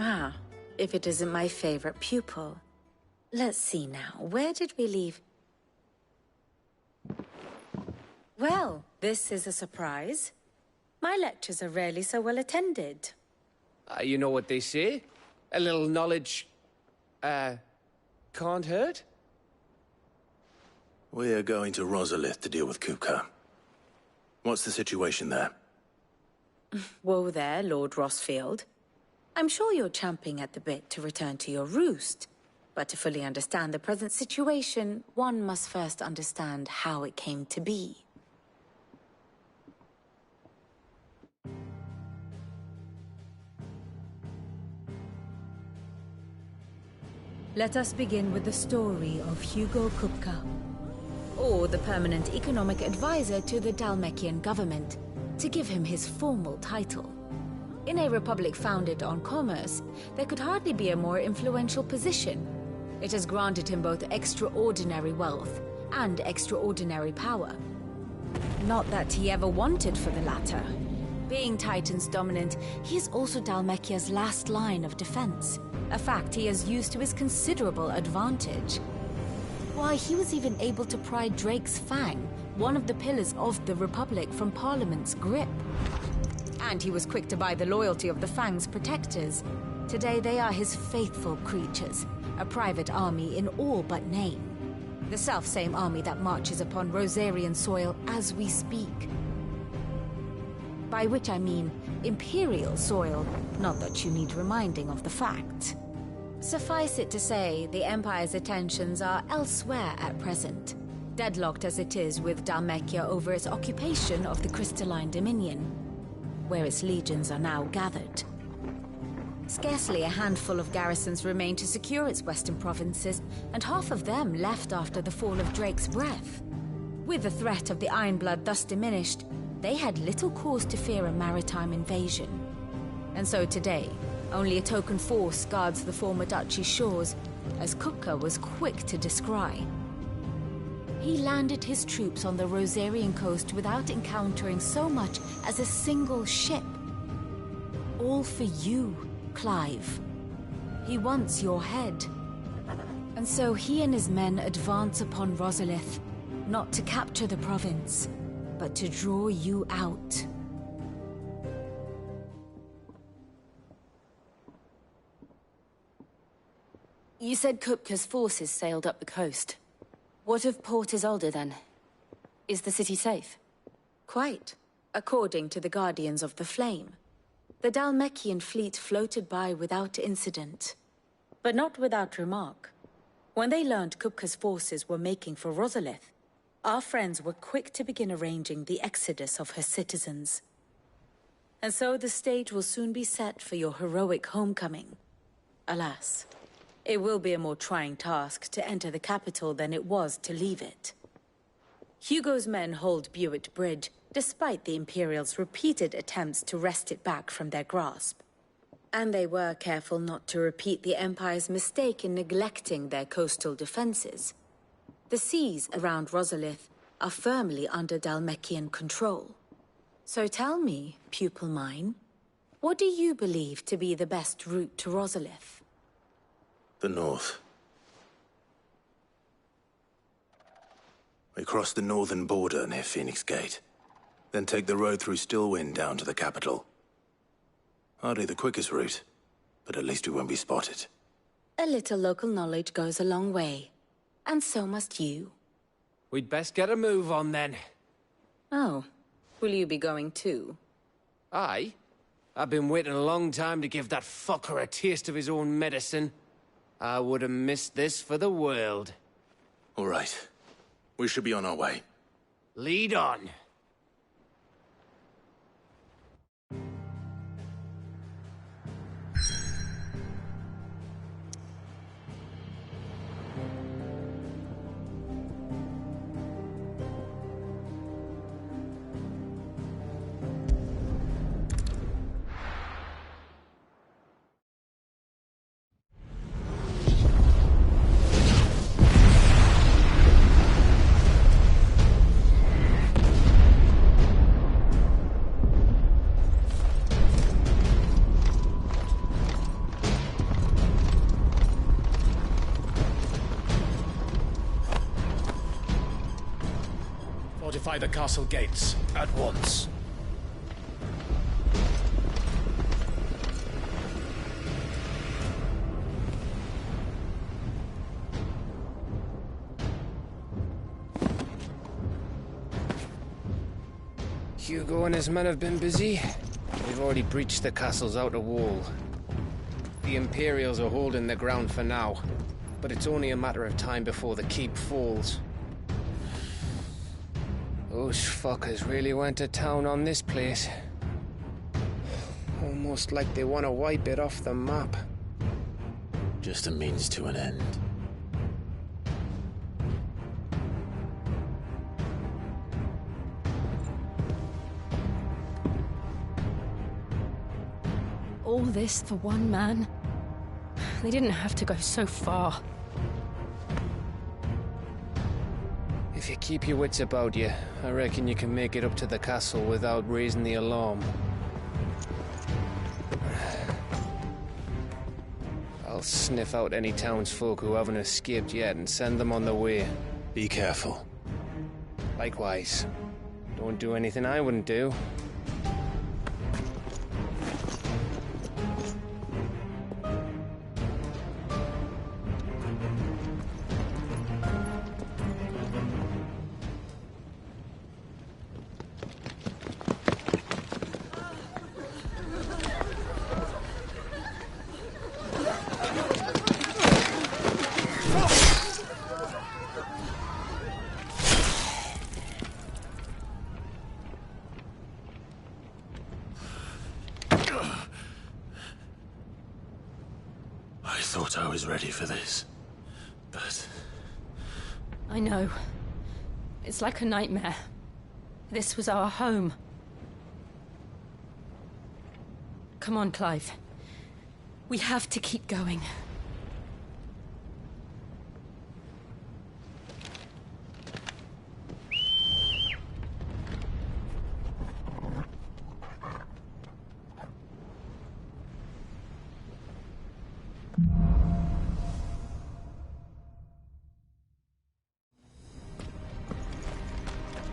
Ah, if it isn't my favorite pupil. Let's see now, where did we leave? Well, this is a surprise. My lectures are rarely so well attended. You know what they say? A little knowledge, can't hurt? We're going to Rosalith to deal with Kupka. What's the situation there? Whoa there, Lord Rossfield. I'm sure you're champing at the bit to return to your roost. But to fully understand the present situation, one must first understand how it came to be. Let us begin with the story of Hugo Kupka, or the permanent economic advisor to the Dhalmekian government, to give him his formal title. In a republic founded on commerce, there could hardly be a more influential position. It has granted him both extraordinary wealth and extraordinary power. Not that he ever wanted for the latter. Being Titan's dominant, he is also Dhalmekia's last line of defense, a fact he has used to his considerable advantage. Why, he was even able to pry Drake's Fang, one of the pillars of the Republic, from Parliament's grip. And he was quick to buy the loyalty of the Fang's protectors. Today they are his faithful creatures, a private army in all but name. The self-same army that marches upon Rosarian soil as we speak. By which I mean Imperial soil, not that you need reminding of the fact. Suffice it to say, the Empire's attentions are elsewhere at present, deadlocked as it is with Dhalmekia over its occupation of the Crystalline Dominion, where its legions are now gathered. Scarcely a handful of garrisons remain to secure its western provinces, and half of them left after the fall of Drake's Breath. With the threat of the Ironblood thus diminished, they had little cause to fear a maritime invasion. And so today, only a token force guards the former duchy's shores, as Kupka was quick to descry. He landed his troops on the Rosarian coast without encountering so much as a single ship. All for you, Clive. He wants your head. And so he and his men advance upon Rosalith, not to capture the province, but to draw you out. You said Kupka's forces sailed up the coast. What of Port Isolde, then? Is the city safe? Quite, according to the Guardians of the Flame. The Dhalmekian fleet floated by without incident, but not without remark. When they learned Kupka's forces were making for Rosalith, our friends were quick to begin arranging the exodus of her citizens. And so the stage will soon be set for your heroic homecoming. Alas, it will be a more trying task to enter the capital than it was to leave it. Hugo's men hold Buett Bridge, despite the Imperials' repeated attempts to wrest it back from their grasp. And they were careful not to repeat the Empire's mistake in neglecting their coastal defenses. The seas around Rosalith are firmly under Dhalmekian control. So tell me, pupil mine, what do you believe to be the best route to Rosalith? The north. We cross the northern border near Phoenix Gate, then take the road through Stillwind down to the capital. Hardly the quickest route, but at least we won't be spotted. A little local knowledge goes a long way, and so must you. We'd best get a move on then. Oh, will you be going too? Aye. I've been waiting a long time to give that fucker a taste of his own medicine. I would have missed this for the world. All right. We should be on our way. Lead on. Fortify the castle gates, at once. Hugo and his men have been busy. They've already breached the castle's outer wall. The Imperials are holding the ground for now, but it's only a matter of time before the keep falls. Those fuckers really went to town on this place. Almost like they want to wipe it off the map. Just a means to an end. All this for one man? They didn't have to go so far. If you keep your wits about you, I reckon you can make it up to the castle without raising the alarm. I'll sniff out any townsfolk who haven't escaped yet and send them on their way. Be careful. Likewise. Don't do anything I wouldn't do. I thought I was ready for this, but... I know. It's like a nightmare. This was our home. Come on, Clive. We have to keep going.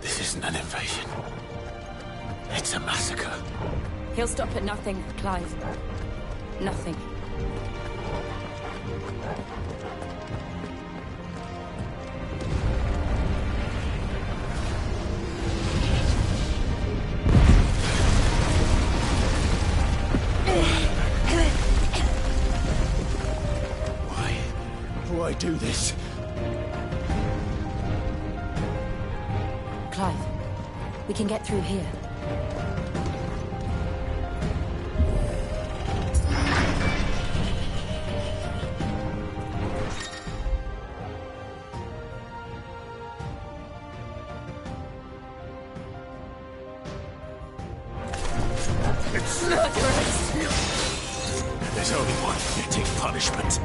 This isn't an invasion. It's a massacre. He'll stop at nothing, Clive. Nothing. Why do this? Clive, we can get through here. It's murderous! There's only one fitting punishment.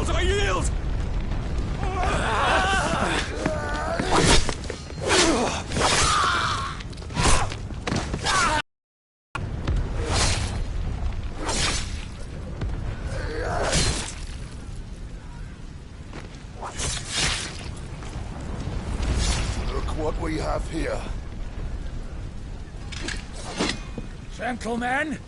I yield! Look what we have here. Gentlemen!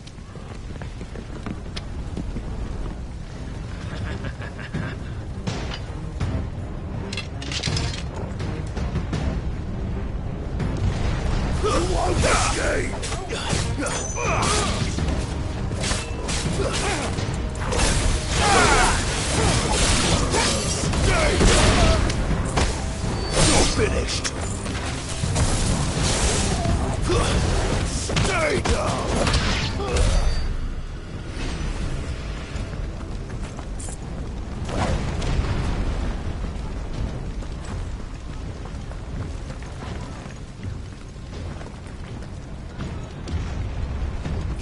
You won't escape!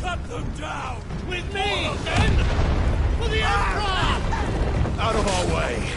Cut them down! With me, then! For the Emperor! Out of our way!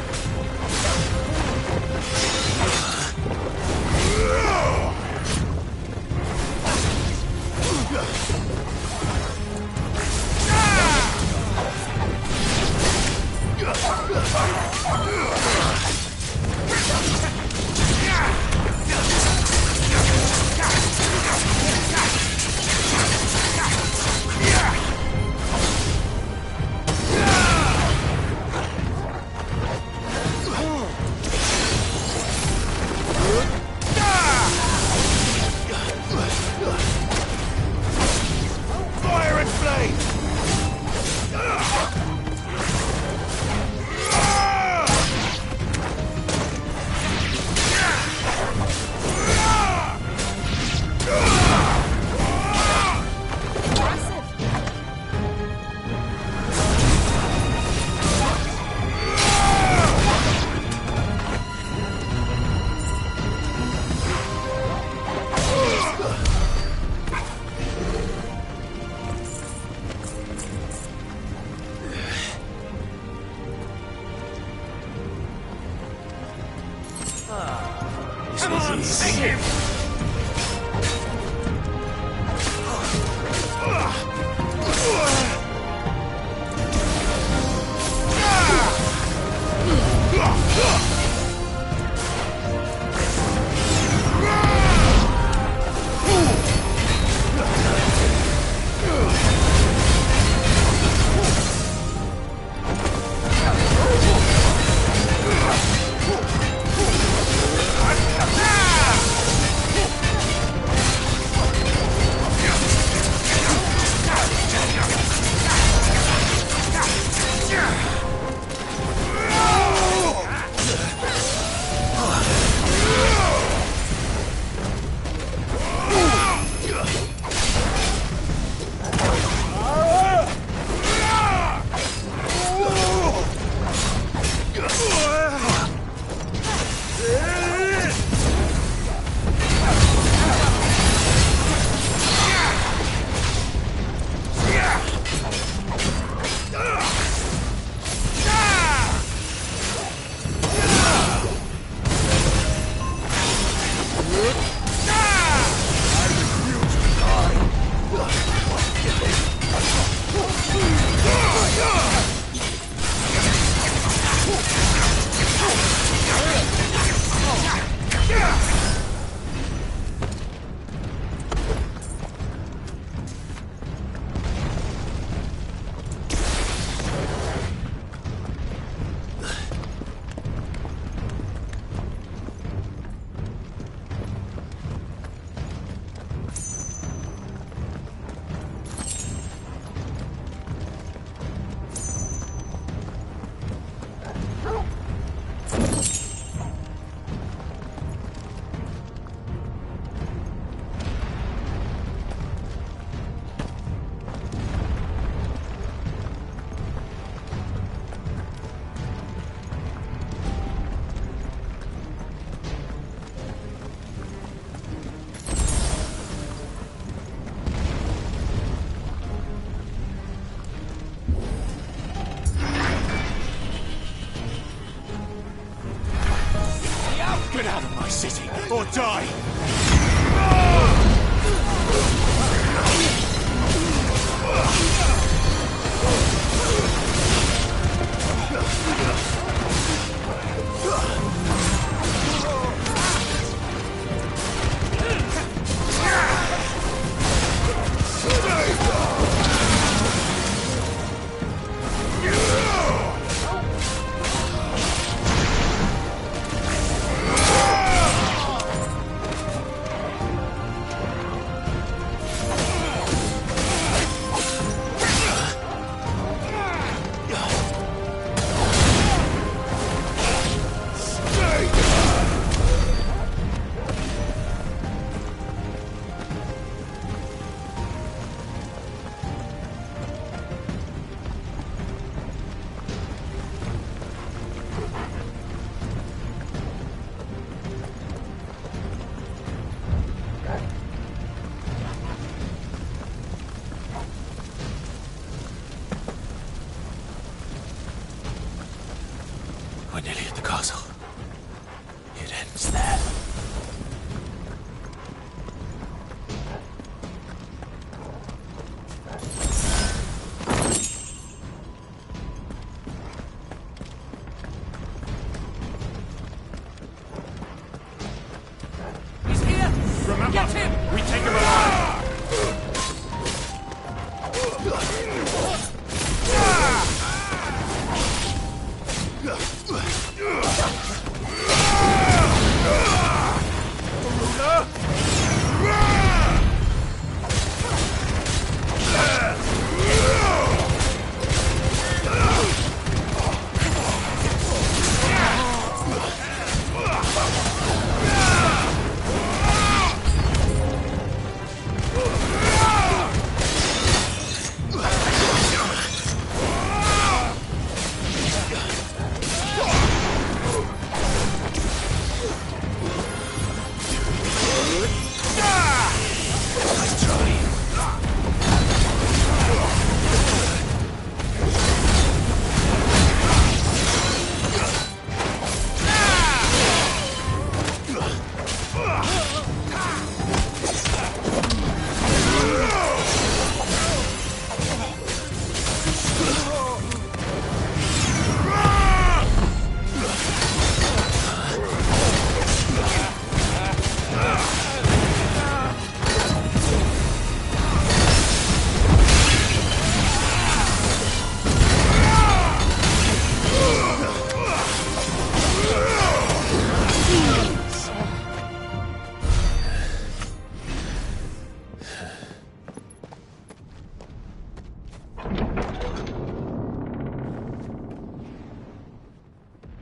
Fire and flame! Come on, take him! Get out of my city, or die! ends there. He's here! Remember, get him! We take him alive!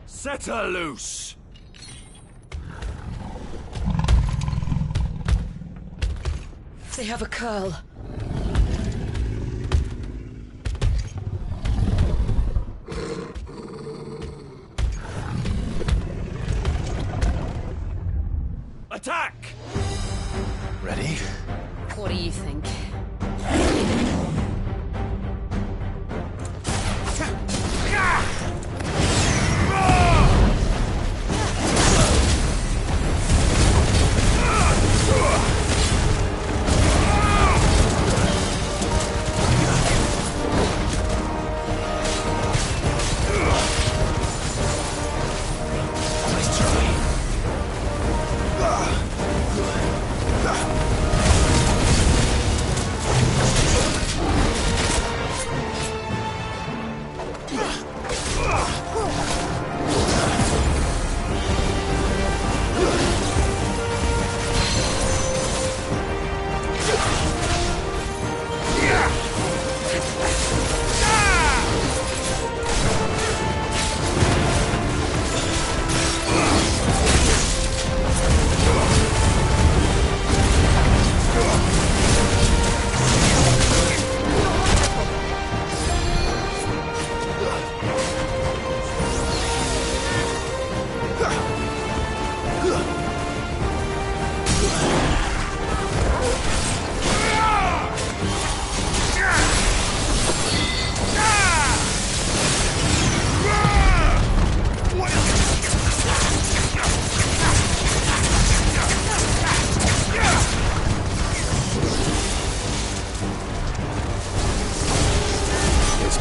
Set her loose! They have a curl. Attack! Ready? What do you think?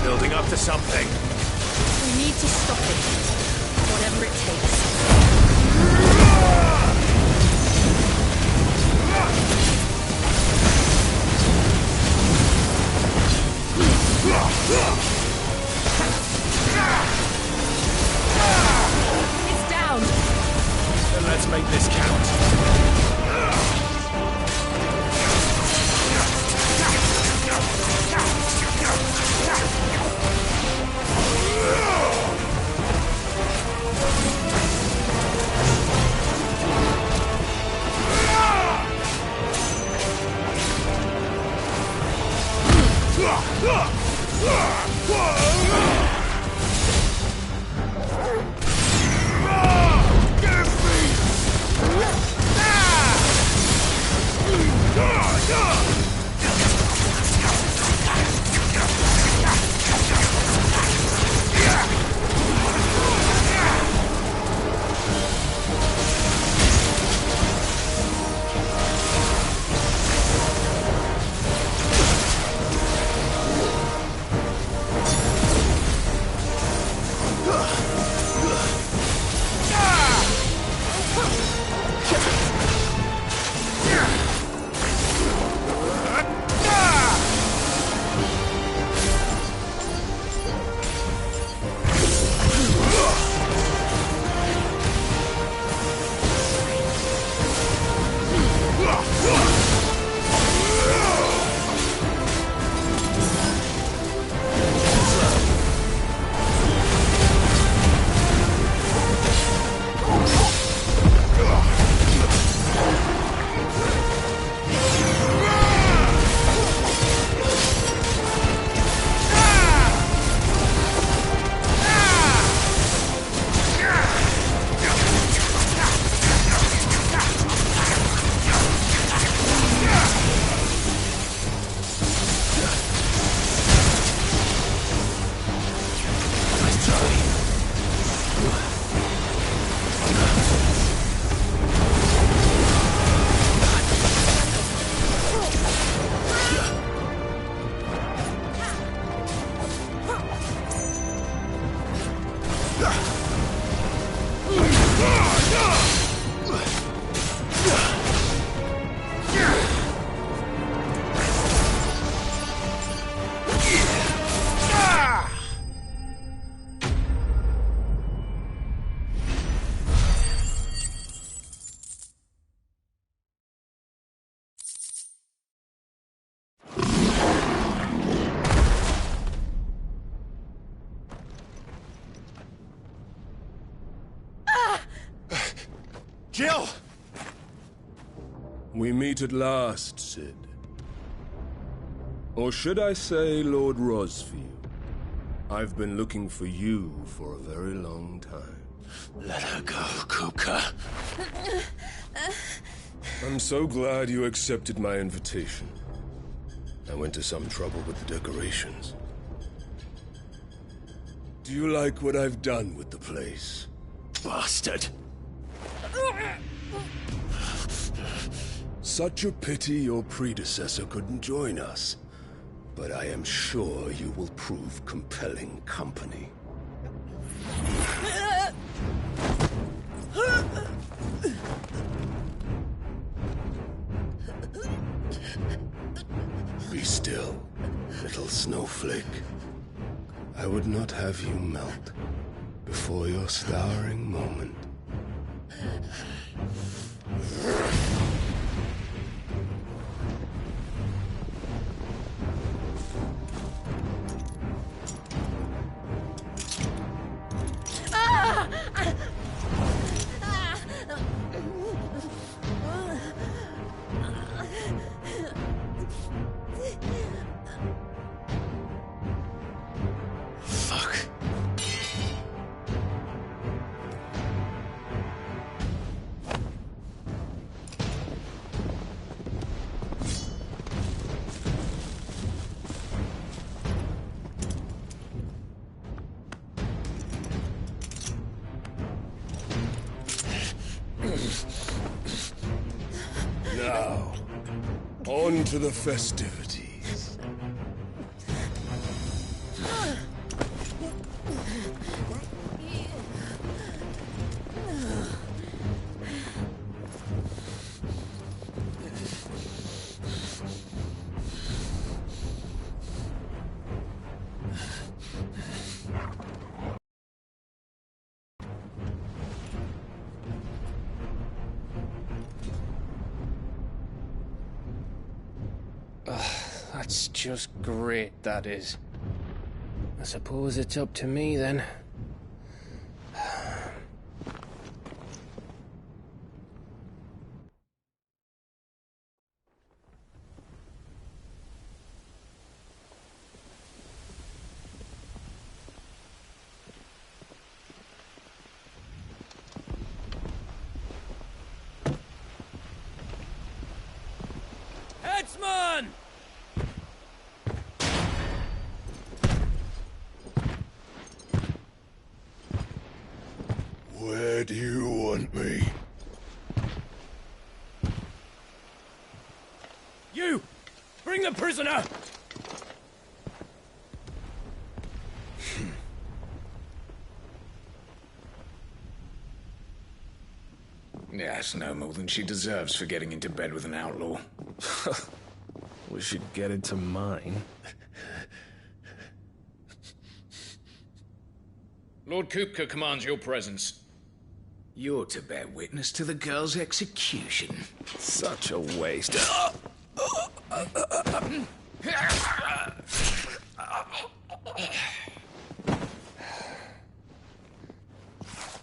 Building up to something. We need to stop it. Whatever it takes. It's down. Then let's make this count. Jill! We meet at last, Sid. Or should I say, Lord Rosfield? I've been looking for you for a very long time. Let her go, Kupka. I'm so glad you accepted my invitation. I went to some trouble with the decorations. Do you like what I've done with the place? Bastard! Such a pity your predecessor couldn't join us. But I am sure you will prove compelling company. Be still, little snowflake. I would not have you melt before your starring moment. Now, on to the festivities. That's just great, that is. I suppose it's up to me, then. Headsman! Where do you want me? You! Bring the prisoner! Yes, no more than she deserves for getting into bed with an outlaw. We should get into mine. Lord Kupka commands your presence. You're to bear witness to the girl's execution. Such a waste.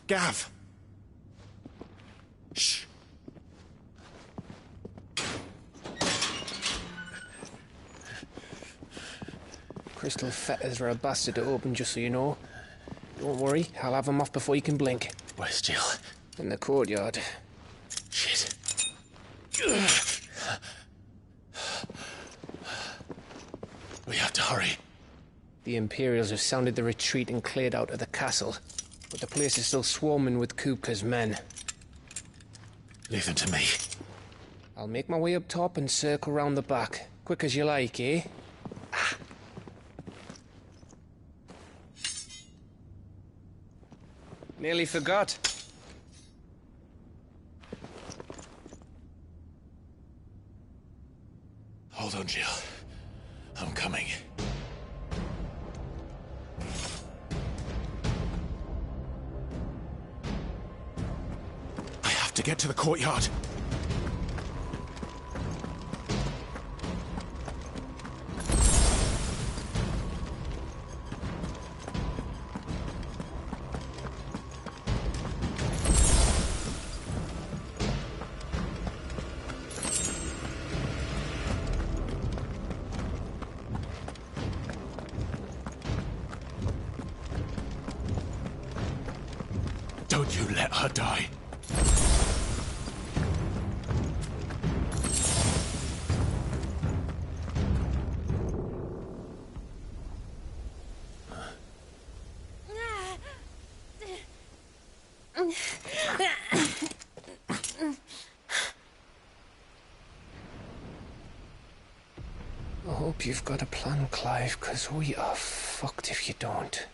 Gav! Shh! Crystal fetters are a bastard to open, just so you know. Don't worry, I'll have them off before you can blink. Where's Jill? In the courtyard. Shit. We have to hurry. The Imperials have sounded the retreat and cleared out of the castle. But the place is still swarming with Kupka's men. Leave them to me. I'll make my way up top and circle round the back. Quick as you like, eh? Nearly forgot. Hold on, Jill. I'm coming. I have to get to the courtyard. Don't you let her die. I hope you've got a plan, Clive, because we are fucked if you don't.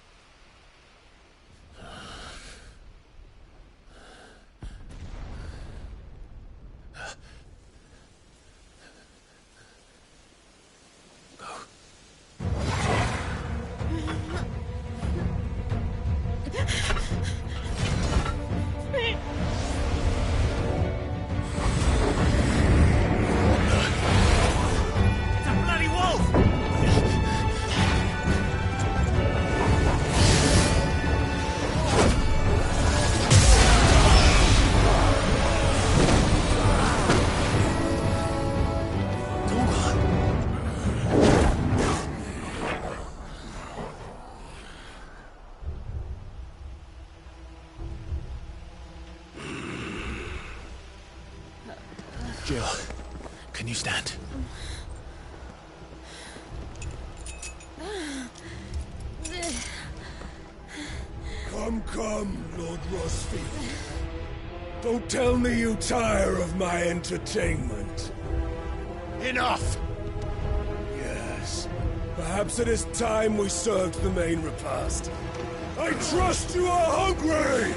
Jill, can you stand? Come, Lord Rosfield. Don't tell me you tire of my entertainment. Enough! Yes. Perhaps it is time we served the main repast. I trust you are hungry!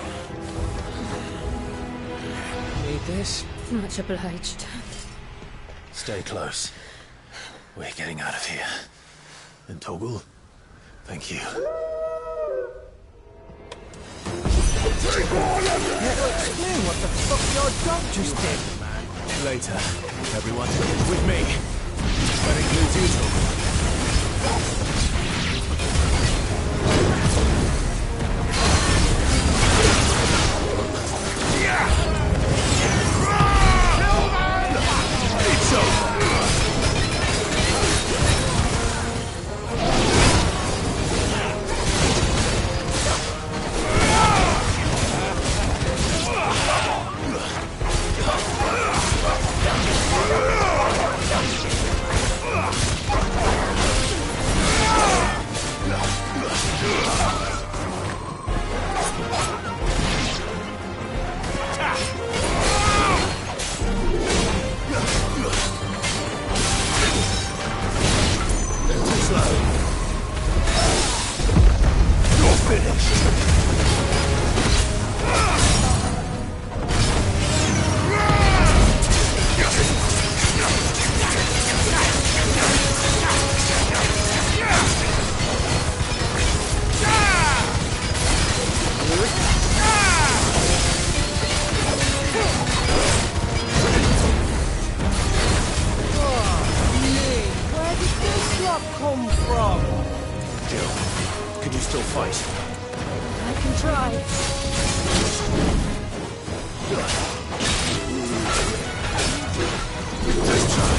Need this? Much obliged. Stay close. We're getting out of here. And Toggle, thank you. Explain what the fuck your dog just did. Later, everyone, with me. That includes you, Toggle. It's over! Come from? Jill, can you still fight? I can try. Let's try.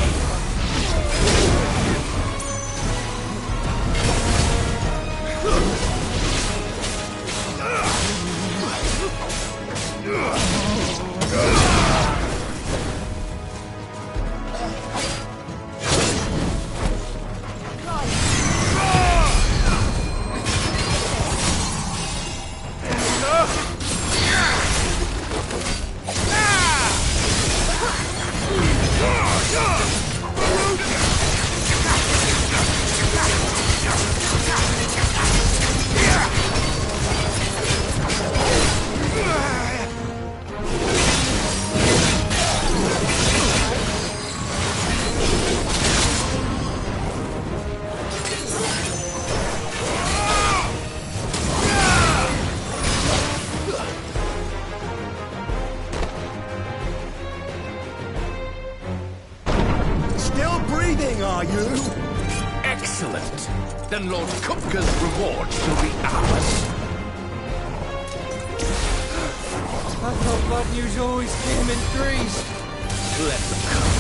Are you? Excellent. Then Lord Kupka's reward shall be ours. I thought bad news always came in threes. Let them come.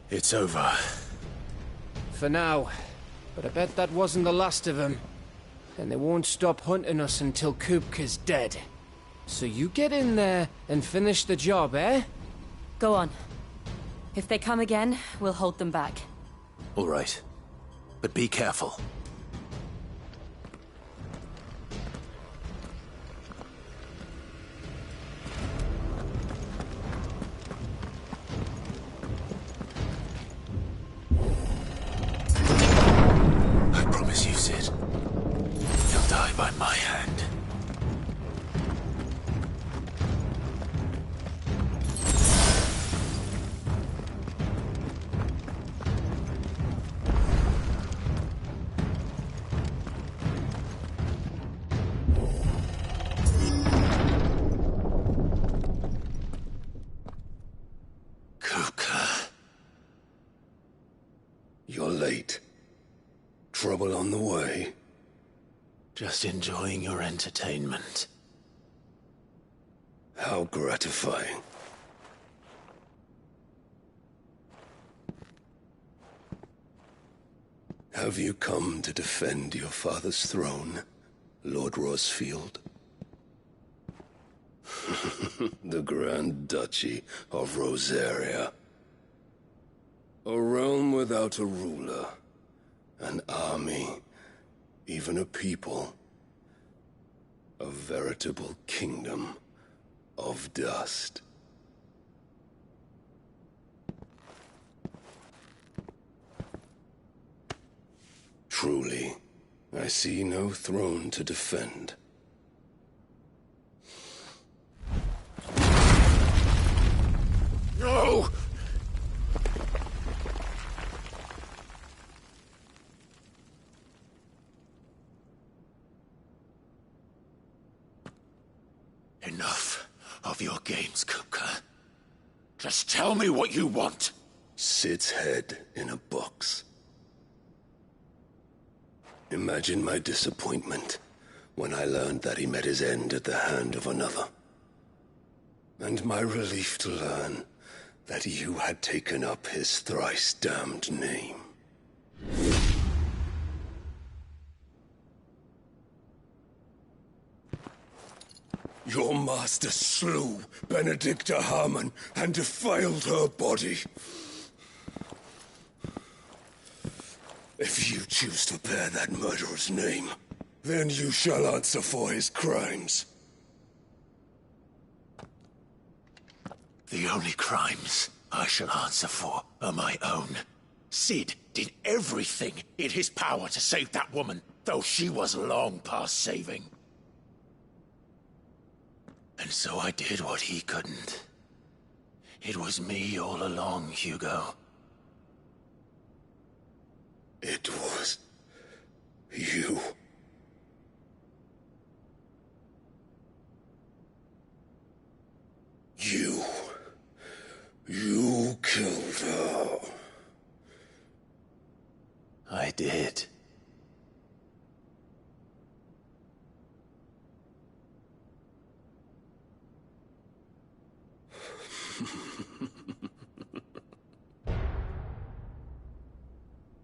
It's over. For now. But I bet that wasn't the last of them. And they won't stop hunting us until Kupka's dead. So you get in there and finish the job, eh? Go on. If they come again, we'll hold them back. All right. But be careful. I promise you, Sid. He'll die by my hand. You're late. Trouble on the way? Just enjoying your entertainment. How gratifying. Have you come to defend your father's throne, Lord Rosfield? The Grand Duchy of Rosaria. A realm without a ruler, an army, even a people. A veritable kingdom of dust. Truly, I see no throne to defend. No! Enough of your games, Kupka. Just tell me what you want. Sid's head in a box. Imagine my disappointment when I learned that he met his end at the hand of another. And my relief to learn that you had taken up his thrice-damned name. Your master slew Benedicta Harmon and defiled her body. If you choose to bear that murderer's name, then you shall answer for his crimes. The only crimes I shall answer for are my own. Sid did everything in his power to save that woman, though she was long past saving. And so I did what he couldn't. It was me all along, Hugo. It was you. You killed her. I did.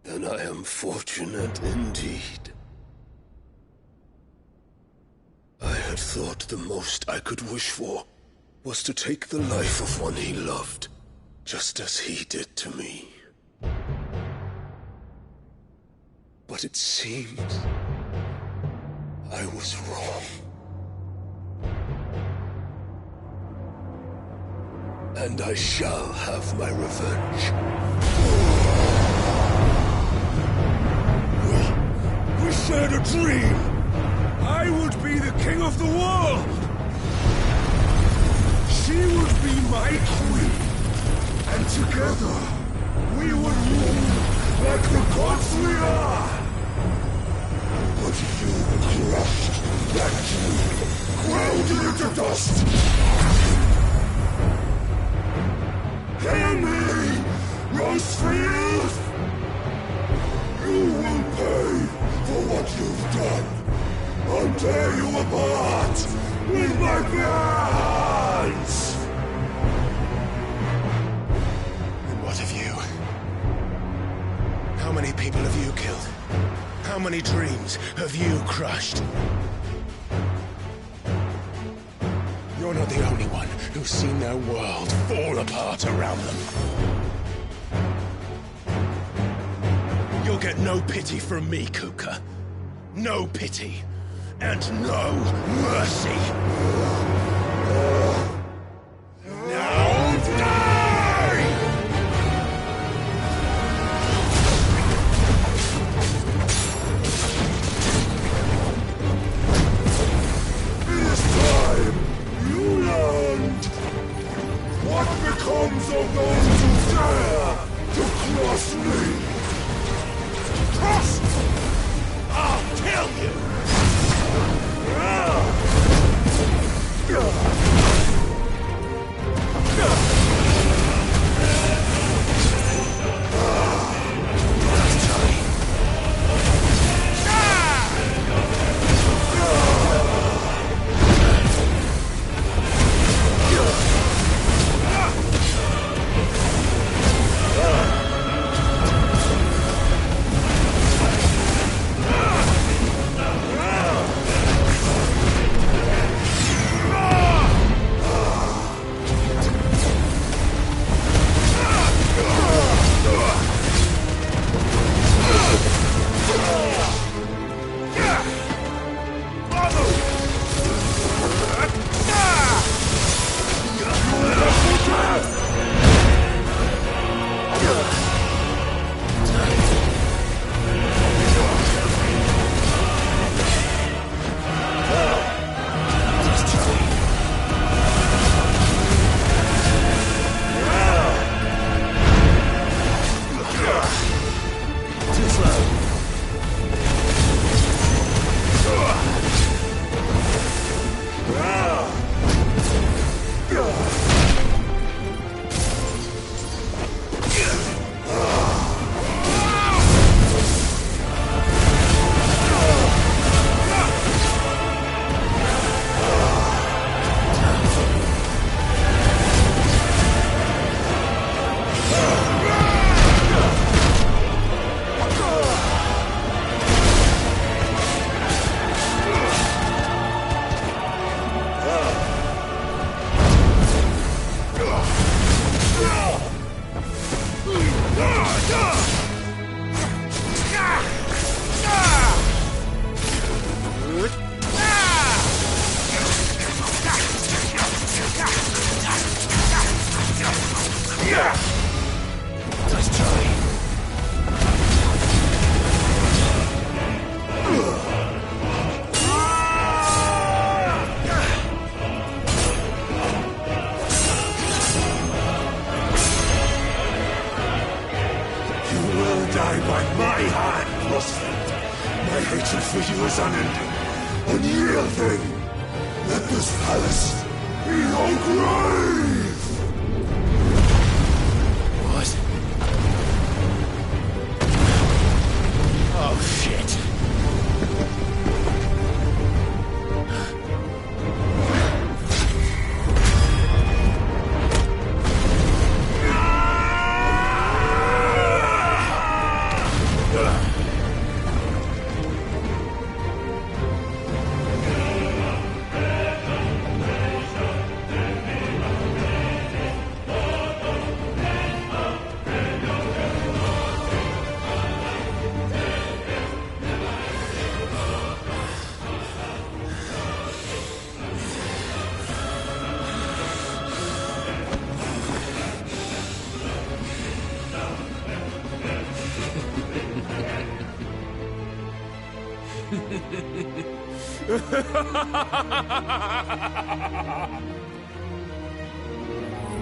Then I am fortunate indeed. I had thought the most I could wish for was to take the life of one he loved, just as he did to me. But it seems I was wrong. And I shall have my revenge. We shared a dream! I would be the king of the world! She would be my queen! And together, we would rule like the gods we are! But you crushed that dream, ground it into dust! Hear me, Rosefield! You will pay for what you've done. I'll tear you apart with my bare hands! And what of you? many dreams have you crushed? You're not the only one who's seen their world fall apart around them. You'll get no pity from me, Kupka. No pity. And no mercy. Now die! This time, you learned what becomes of those who dare to cross me. Cross! I'll kill you!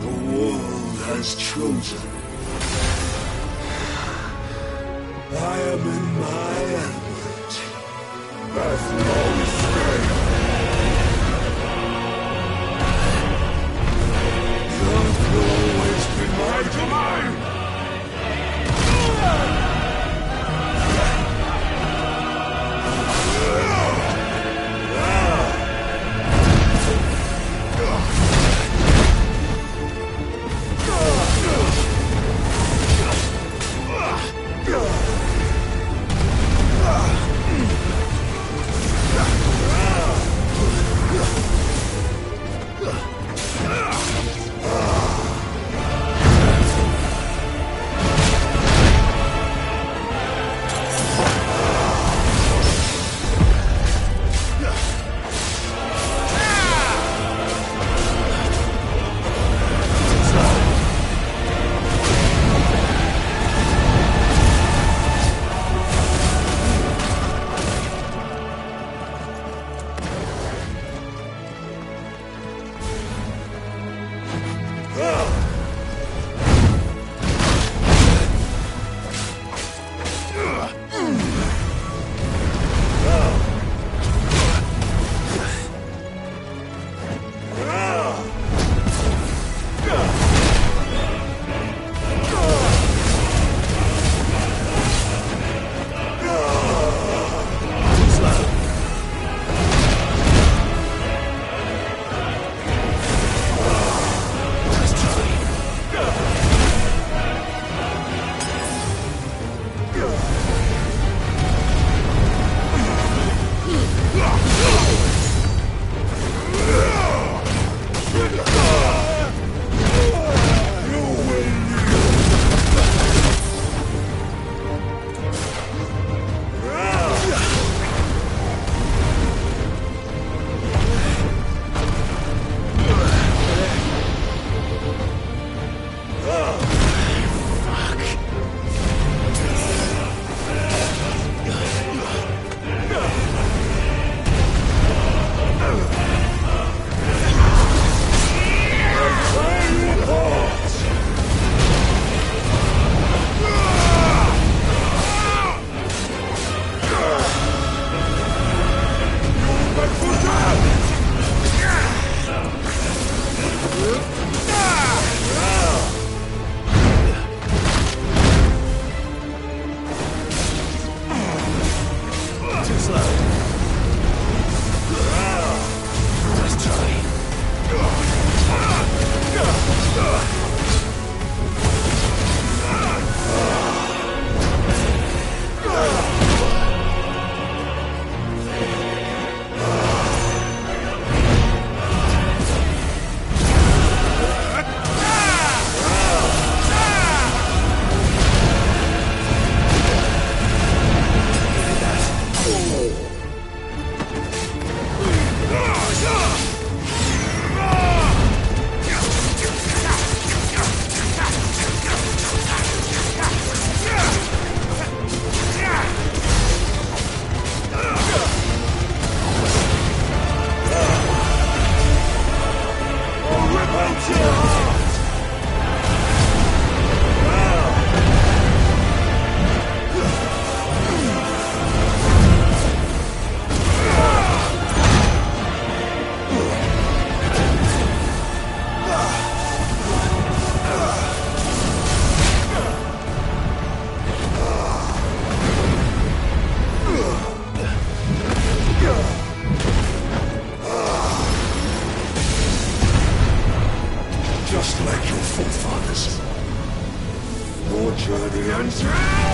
The world has chosen. I am in my element. There's no escape. You've always been my domain. forefathers. Torture the entire!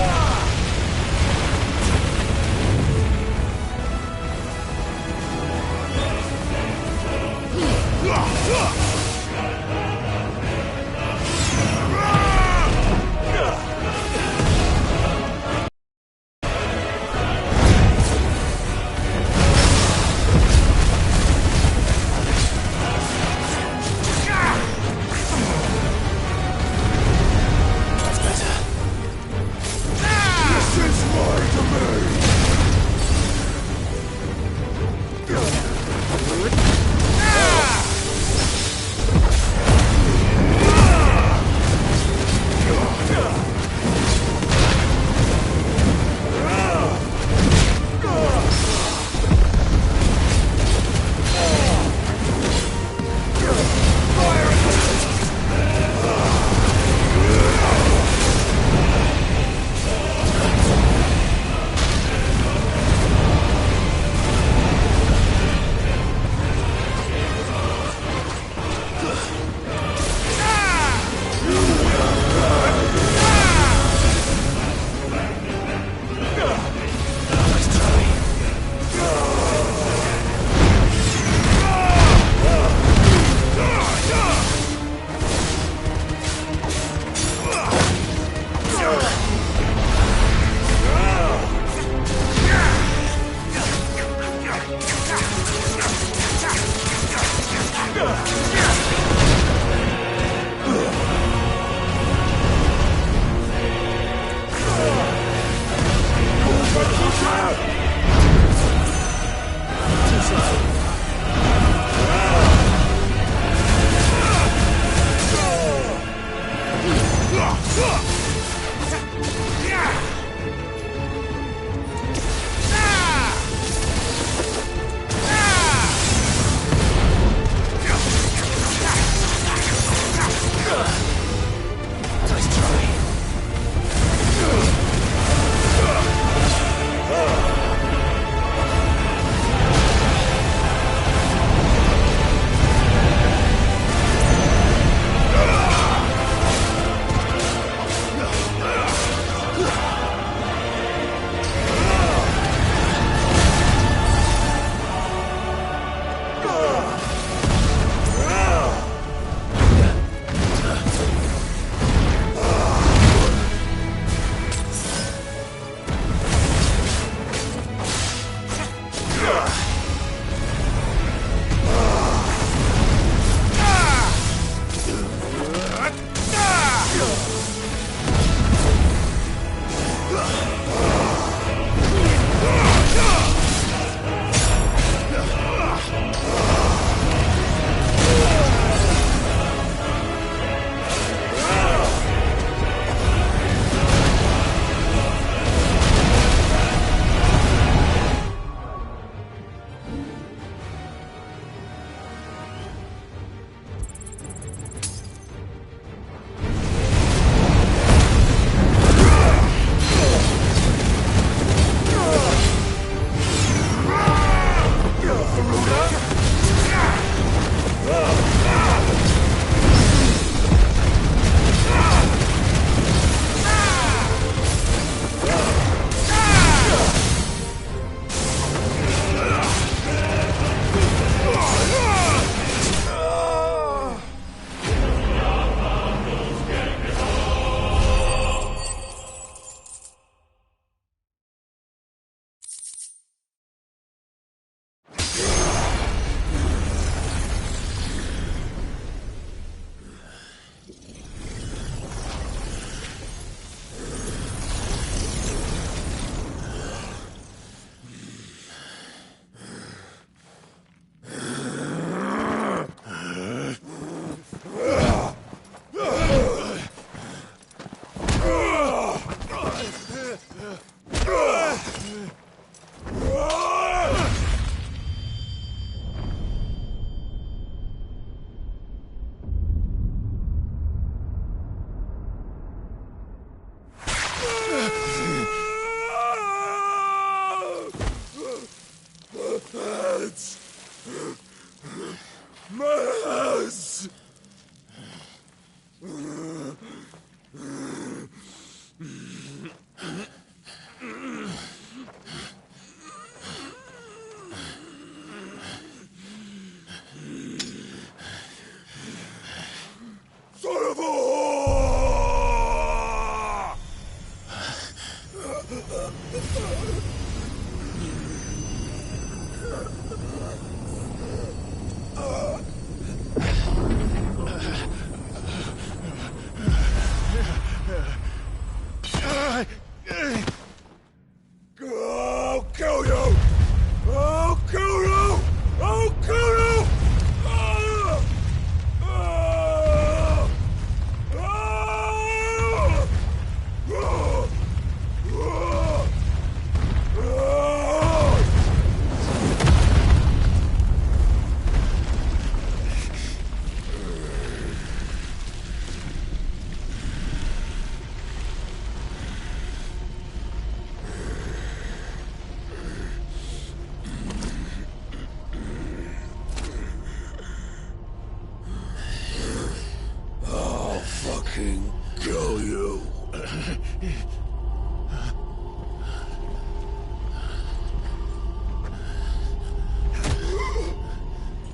king kill you?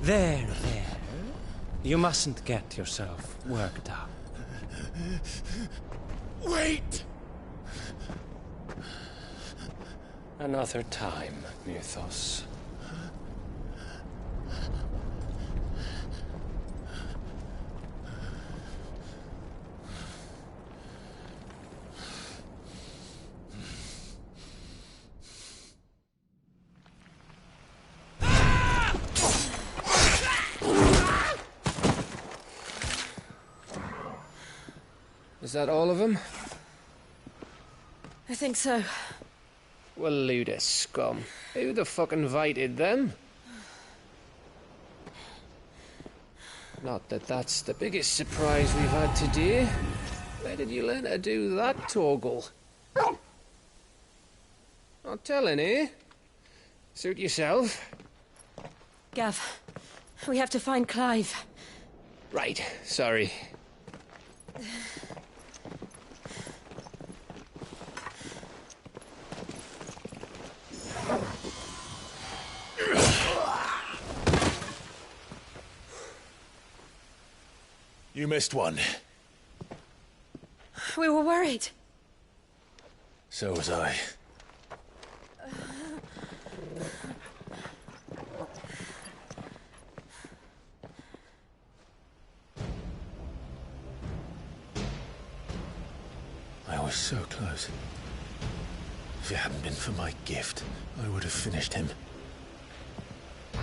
There. You mustn't get yourself worked up. Wait! Another time, Mythos. Is that all of them? I think so. Well, load of scum. Who the fuck invited them? Not that that's the biggest surprise we've had today. Where did you learn to do that, Torgal? Not telling, eh? Suit yourself. Gav, we have to find Clive. Right, sorry. You missed one. We were worried. So was I. I was so close. If it hadn't been for my gift, I would have finished him.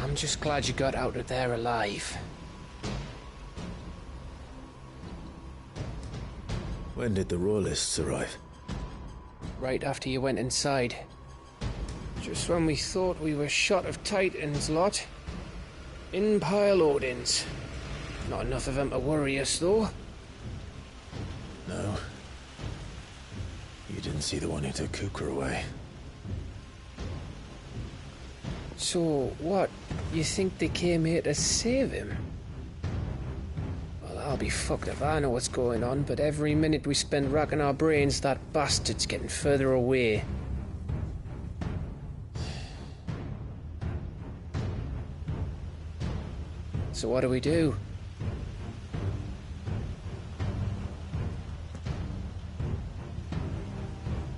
I'm just glad you got out of there alive. When did the Royalists arrive? Right after you went inside. Just when we thought we were shot of Titans lot. In pile Odins. Not enough of them to worry us, though. No. You didn't see the one who took Kupka away. So, what? You think they came here to save him? Well, I'll be fucked if I know what's going on, but every minute we spend racking our brains, that bastard's getting further away. So what do we do?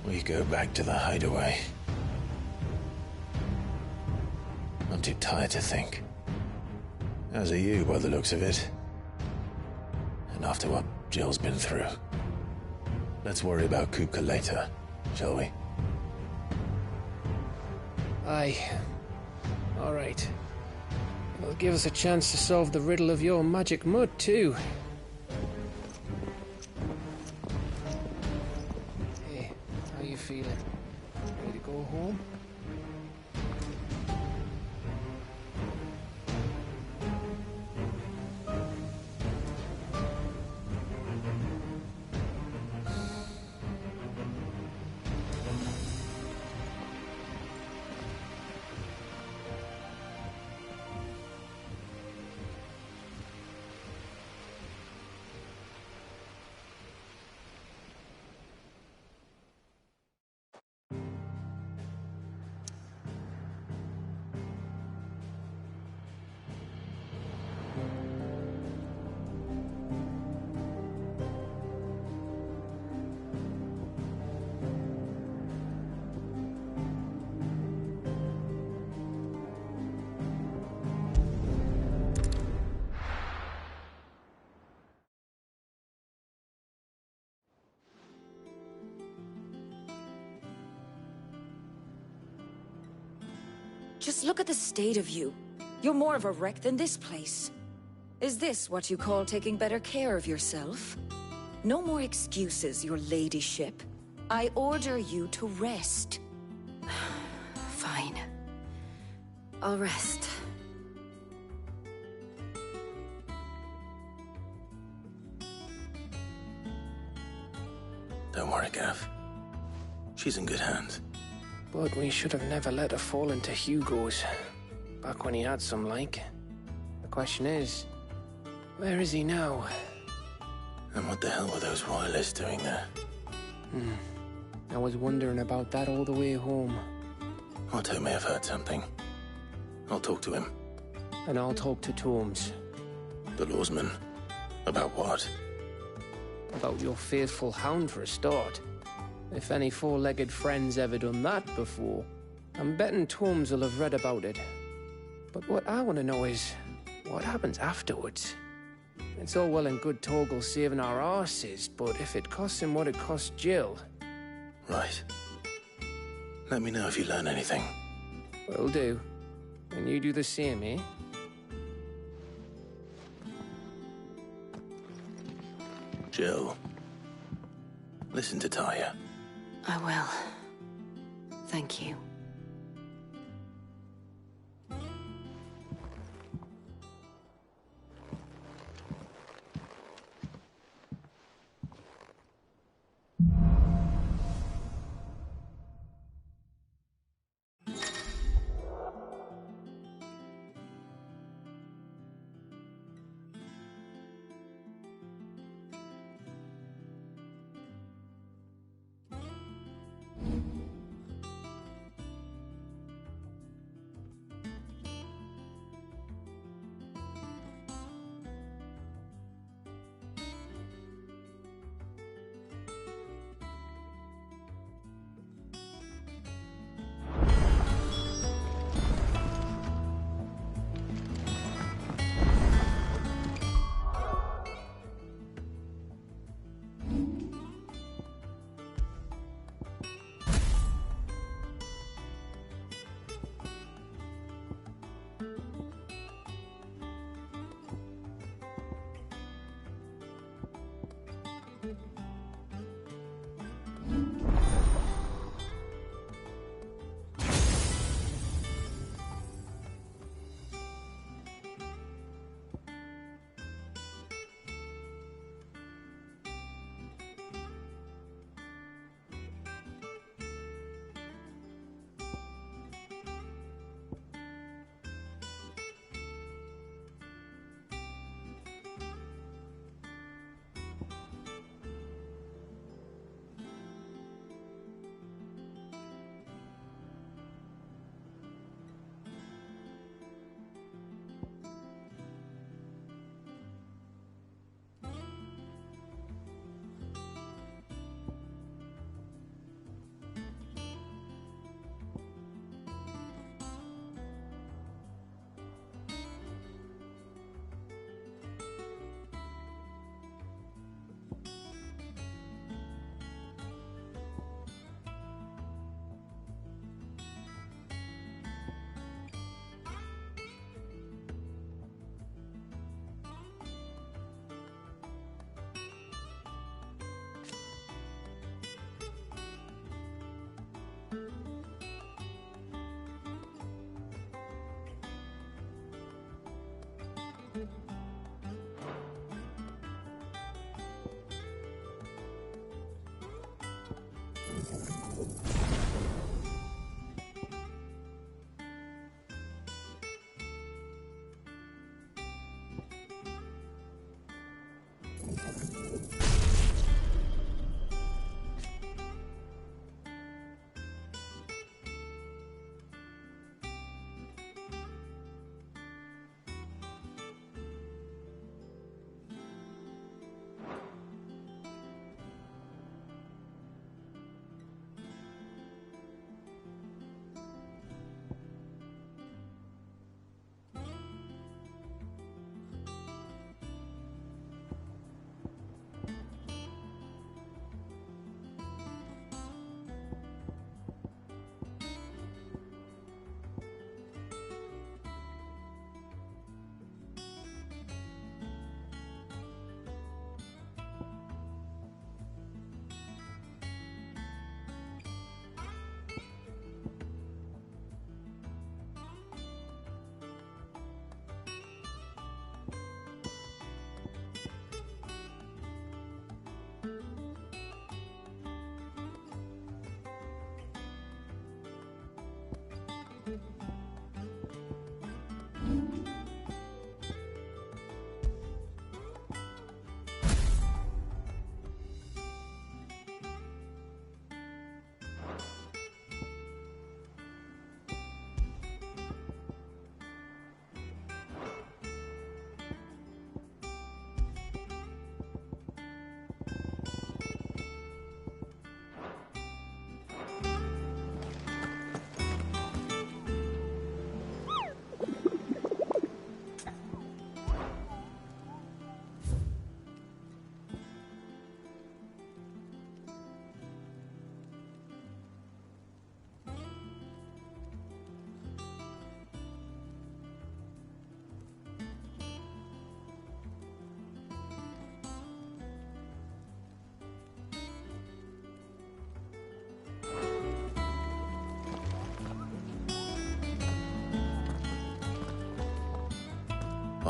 We go back to the hideaway. I'm too tired to think. As are you, by the looks of it. And after what Jill's been through. Let's worry about Kupka later, shall we? Aye. All right. It'll give us a chance to solve the riddle of your magic mud, too. Hey, how you feeling? Ready to go home? Just look at the state of you. You're more of a wreck than this place. Is this what you call taking better care of yourself? No more excuses, your ladyship. I order you to rest. Fine. I'll rest. Don't worry, Gav. She's in good hands. But we should have never let her fall into Hugo's. Back when he had some like. The question is, where is he now? And what the hell were those royalists doing there? I was wondering about that all the way home. Otto may have heard something. I'll talk to him. And I'll talk to Tomes. The lawsman? About what? About your faithful hound for a start. If any four-legged friend's ever done that before, I'm betting Tomes will have read about it. But what I want to know is, what happens afterwards? It's all well and good Torgal saving our arses, but if it costs him what it cost Jill... Right. Let me know if you learn anything. Will do. And you do the same, eh? Jill, listen to Taya. I will. Thank you.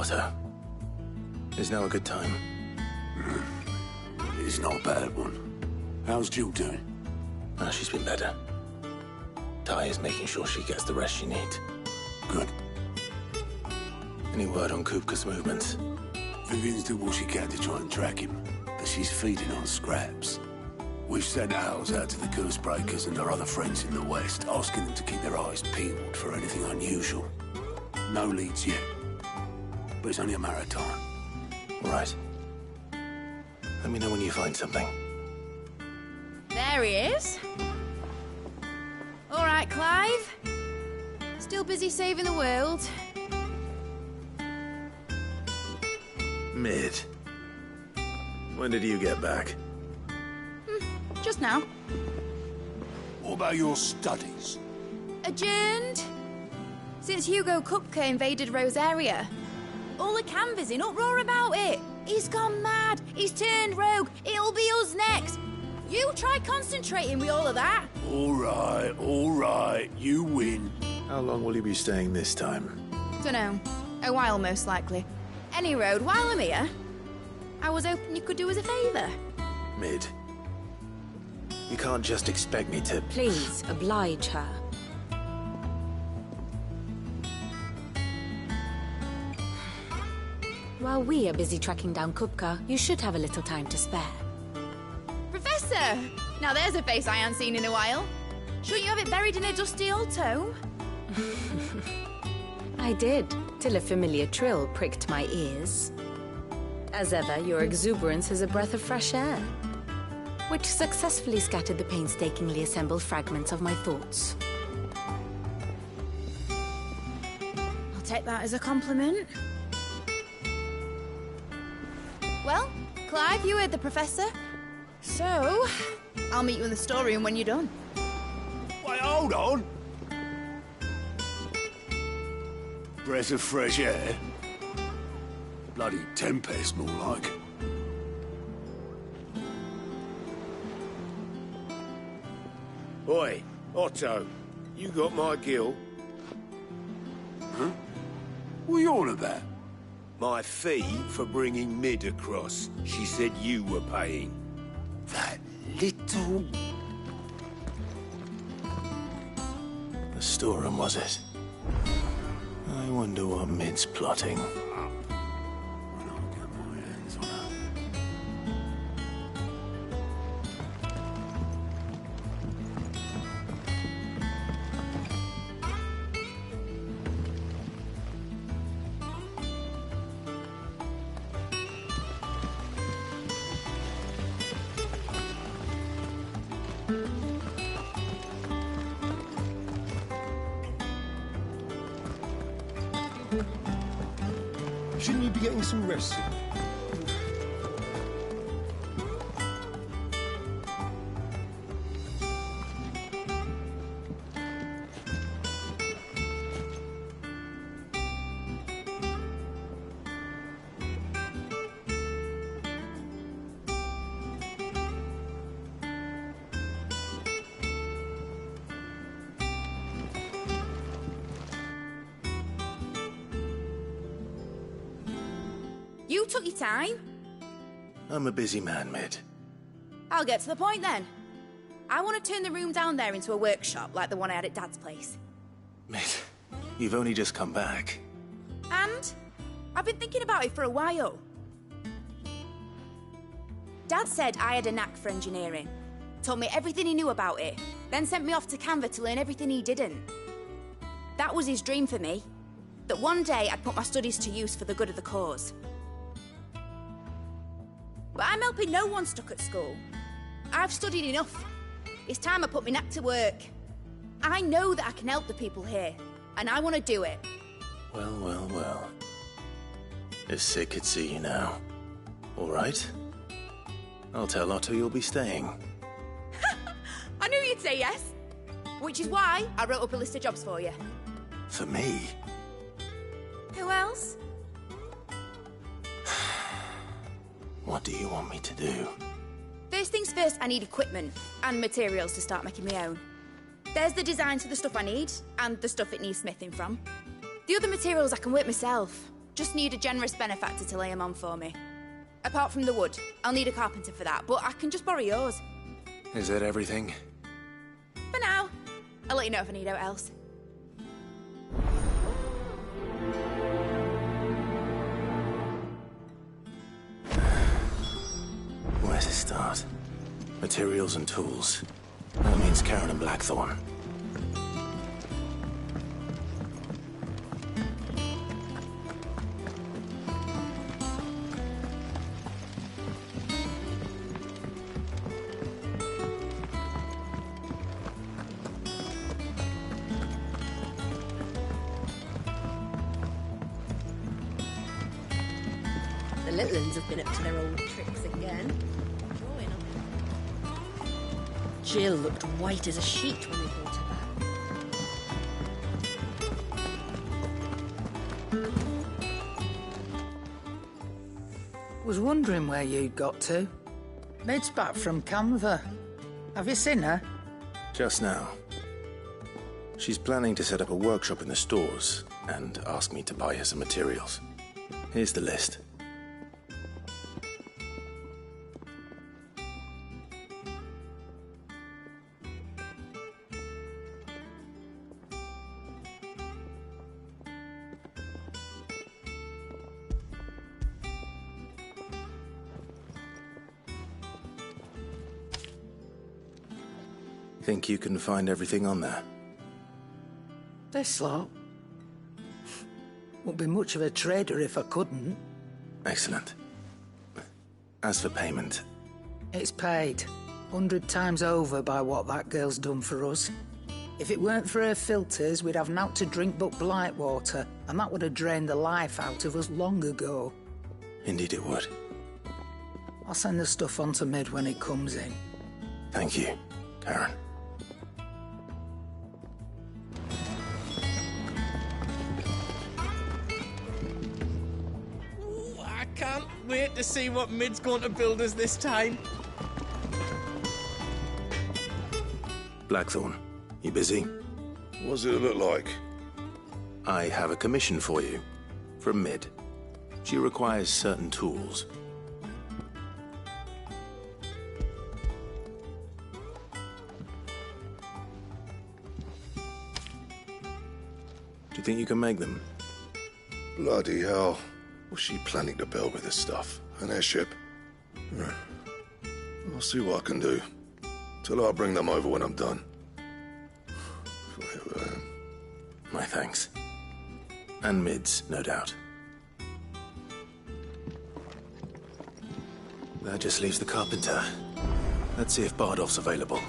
Otto. Is now a good time? It's not a bad one. How's Jill doing? Oh, she's been better. Ty is making sure she gets the rest she needs. Good. Any word on Kupka's movements? Vivian's did what she can to try and track him, but she's feeding on scraps. We've sent ours out to the Cursebreakers and our other friends in the West, asking them to keep their eyes peeled for anything unusual. No leads yet, but it's only a matter of time. All right. Let me know when you find something. There he is. All right, Clive. Still busy saving the world. Mid. When did you get back? Just now. What about your studies? Adjourned. Since Hugo Kupka invaded Rosaria. All the canvas in uproar about it. He's gone mad. He's turned rogue. It'll be us next. You try concentrating with all of that. All right. You win. How long will you be staying this time? Dunno. A while, most likely. Any road, while I'm here, I was hoping you could do us a favour. Mid. You can't just expect me to... Please, oblige her. While we are busy tracking down Kupka, you should have a little time to spare. Professor! Now there's a face I haven't seen in a while. Shouldn't you have it buried in a dusty old tome? I did, till a familiar trill pricked my ears. As ever, your exuberance is a breath of fresh air, which successfully scattered the painstakingly assembled fragments of my thoughts. I'll take that as a compliment. Well, Clive, you heard the Professor. So, I'll meet you in the storeroom when you're done. Wait, hold on. Breath of fresh air? Bloody tempest, more like. Oi, Otto, you got my gill? Huh? What are you on about? My fee for bringing Mid across. She said you were paying. That little... The storeroom, was it? I wonder what Mid's plotting. When I get my hands on her. Shouldn't you be getting some rest soon? You took your time. I'm a busy man, Mid. I'll get to the point then. I want to turn the room down there into a workshop like the one I had at Dad's place. Mid, you've only just come back. And I've been thinking about it for a while. Dad said I had a knack for engineering. Told me everything he knew about it. Then sent me off to Canva to learn everything he didn't. That was his dream for me. That one day I'd put my studies to use for the good of the cause. But I'm helping no one stuck at school. I've studied enough. It's time I put my knack to work. I know that I can help the people here, and I want to do it. Well. If Sid could see you now. All right? I'll tell Otto you'll be staying. I knew you'd say yes. Which is why I wrote up a list of jobs for you. For me? Who else? What do you want me to do? First things first, I need equipment and materials to start making my own. There's the designs for the stuff I need, and the stuff it needs smithing from. The other materials I can work myself. Just need a generous benefactor to lay them on for me. Apart from the wood, I'll need a carpenter for that, but I can just borrow yours. Is that everything? For now. I'll let you know if I need out else. Where to start? Materials and tools. That means Karen and Blackthorn. The little uns have been up to their old tricks again. Jill looked white as a sheet when we brought her back. Was wondering where you'd got to. Mid's back from Canva. Have you seen her? Just now. She's planning to set up a workshop in the stores and asked me to buy her some materials. Here's the list. Think you can find everything on there? This lot? Wouldn't be much of a trader if I couldn't. Excellent. As for payment... It's paid. 100 times over by what that girl's done for us. If it weren't for her filters, we'd have naught to drink but blight water, and that would have drained the life out of us long ago. Indeed it would. I'll send the stuff on to Mid when it comes in. Thank you, Karen. I can't wait to see what Mid's going to build us this time. Blackthorn, you busy? What's it look like? I have a commission for you. From Mid. She requires certain tools. Do you think you can make them? Bloody hell. What's she planning to build with this stuff? An airship? I'll see what I can do. Till I'll bring them over when I'm done. My thanks. And Mid's, no doubt. That just leaves the carpenter. Let's see if Bardolph's available.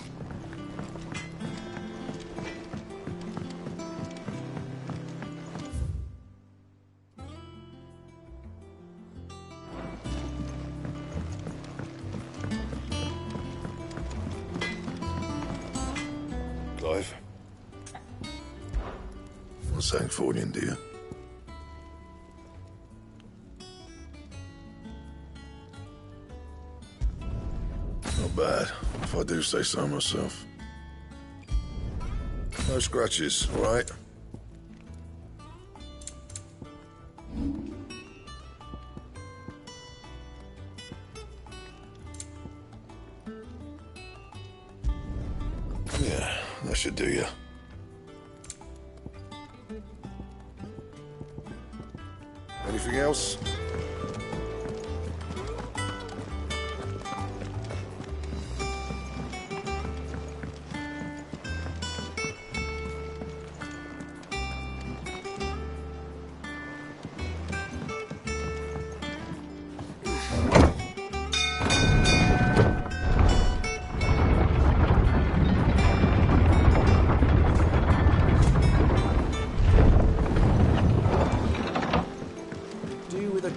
Clive. What's that for you, dear? Not bad, if I do say so myself. No scratches, all right? Yeah, that should do you. Anything else?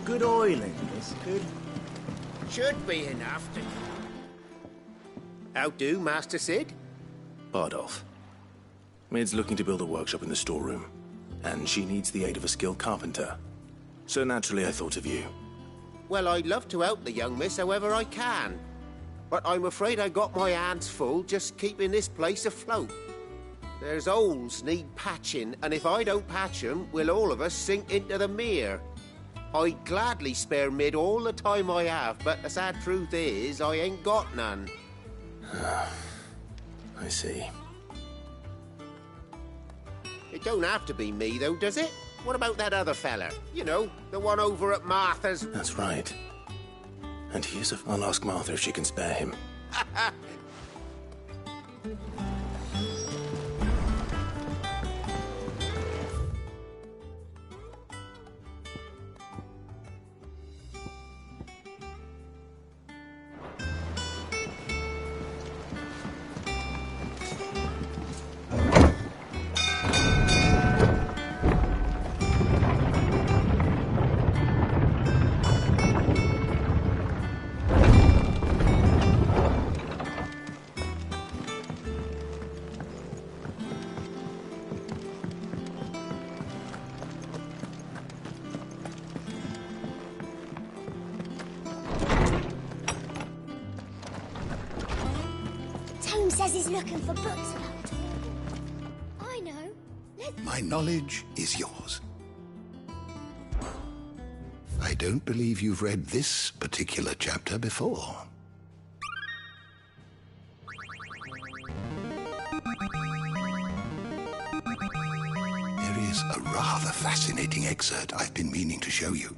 Good oiling, this could. Should be enough to... How do, Master Sid? Bardolph. Mid's looking to build a workshop in the storeroom, and she needs the aid of a skilled carpenter. So naturally I thought of you. Well, I'd love to help the young miss however I can. But I'm afraid I got my hands full just keeping this place afloat. There's holes need patching, and if I don't patch them, we'll all of us sink into the mere. I'd gladly spare Mid all the time I have, but the sad truth is, I ain't got none. I see. It don't have to be me, though, does it? What about that other fella? You know, the one over at Martha's... That's right. And I'll ask Martha if she can spare him. Says he's looking for books about Tolkien. I know. My knowledge is yours. I don't believe you've read this particular chapter before. There is a rather fascinating excerpt I've been meaning to show you.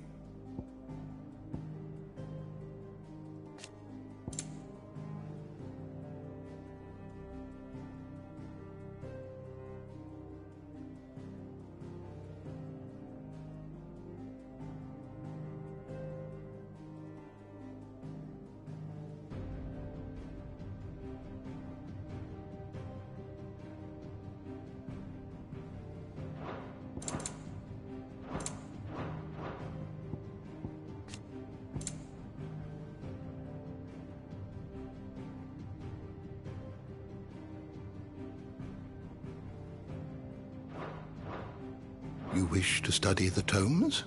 You wish to study the tomes?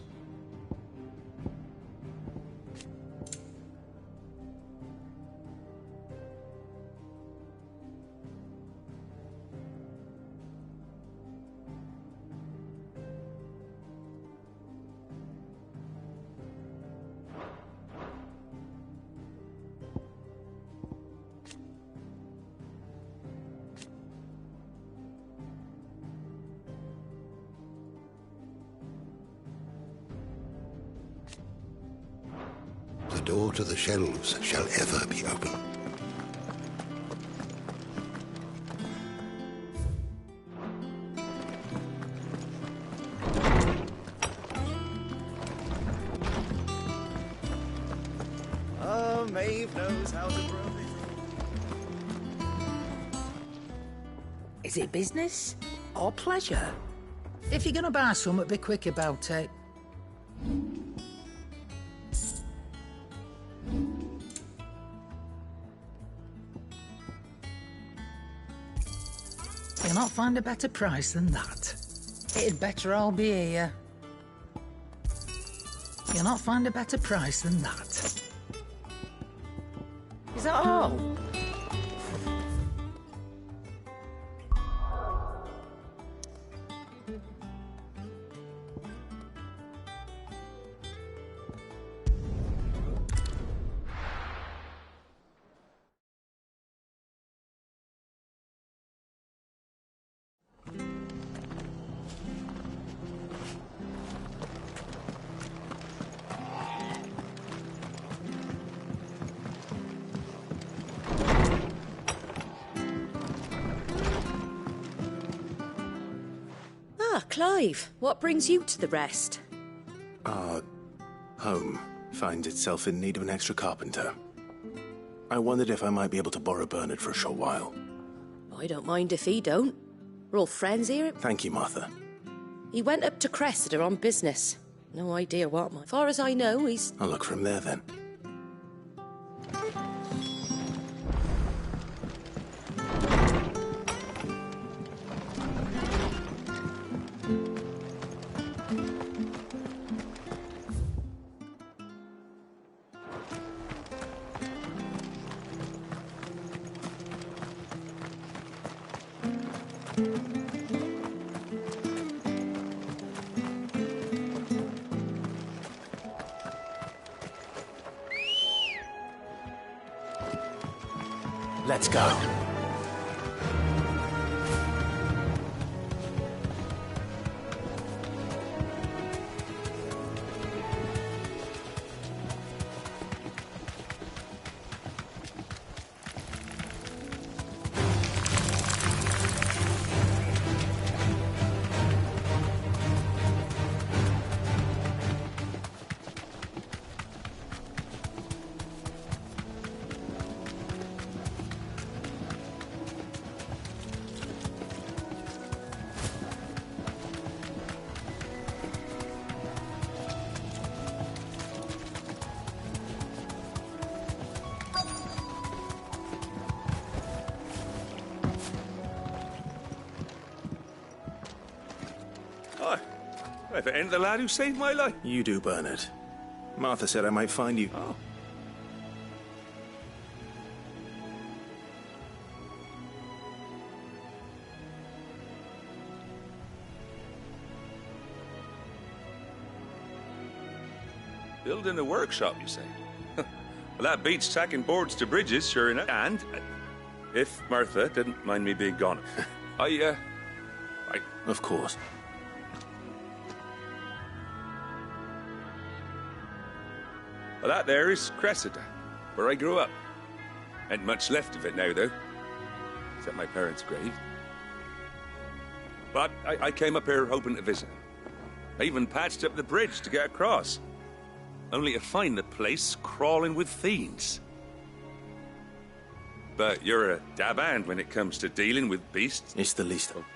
The door to the shelves shall ever be open. Oh, Maeve knows how to grow it. Is it business or pleasure? If you're gonna buy something, be quick about it. You'll not find a better price than that. It'd better all be here. You'll not find a better price than that. Is that all? Clive, what brings you to the rest? Our home finds itself in need of an extra carpenter. I wondered if I might be able to borrow Bernard for a short while. I don't mind if he don't. We're all friends here. Thank you, Martha. He went up to Cressida on business. No idea what. As far as I know, he's... I'll look for him there, then. Let's go. If it ain't the lad who saved my life. You do, Bernard. Martha said I might find you. Oh. Building a workshop, you say? Well, that beats tacking boards to bridges, sure enough. And, if Martha didn't mind me being gone, I... Of course. Well, that there is Cressida, where I grew up. Ain't much left of it now, though. Except my parents' grave. But I came up here hoping to visit. I even patched up the bridge to get across. Only to find the place crawling with fiends. But you're a dab hand when it comes to dealing with beasts. It's the least of them.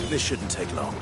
This shouldn't take long.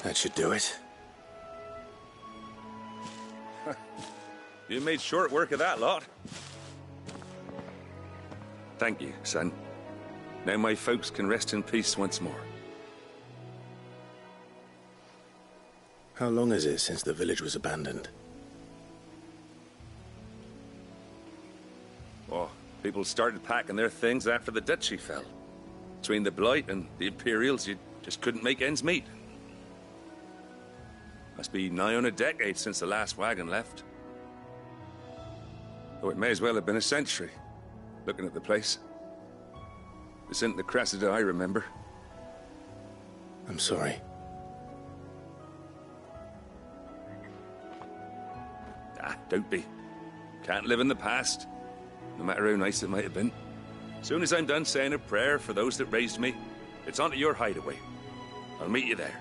That should do it. You made short work of that lot. Thank you, son. Now my folks can rest in peace once more. How long is it since the village was abandoned? Oh, people started packing their things after the duchy fell. Between the Blight and the Imperials, you just couldn't make ends meet. Must be nigh on a decade since the last wagon left. Oh, it may as well have been a century, looking at the place. This isn't the Cressida I remember. I'm sorry. Ah, don't be. Can't live in the past, no matter how nice it might have been. Soon as I'm done saying a prayer for those that raised me, it's on to your hideaway. I'll meet you there.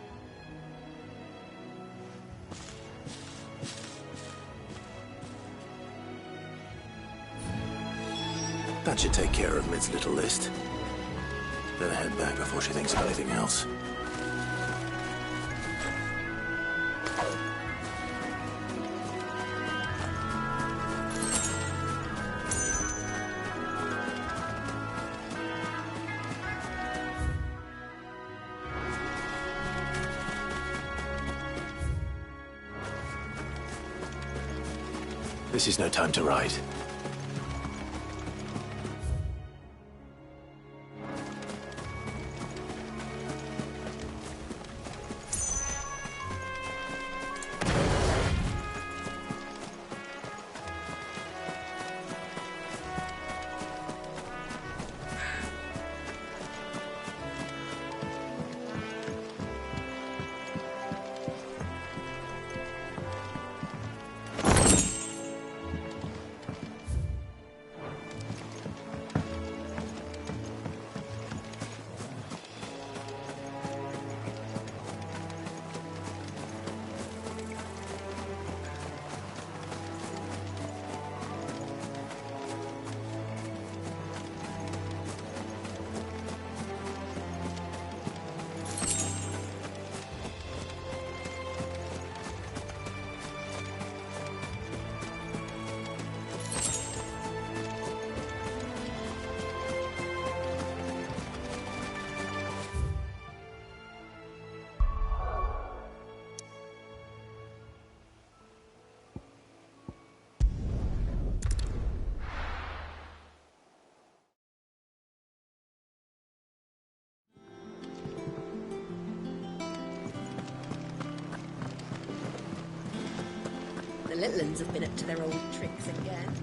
That should take care of Mid's little list. Better head back before she thinks of anything else. This is no time to ride. The little uns have been up to their old tricks again.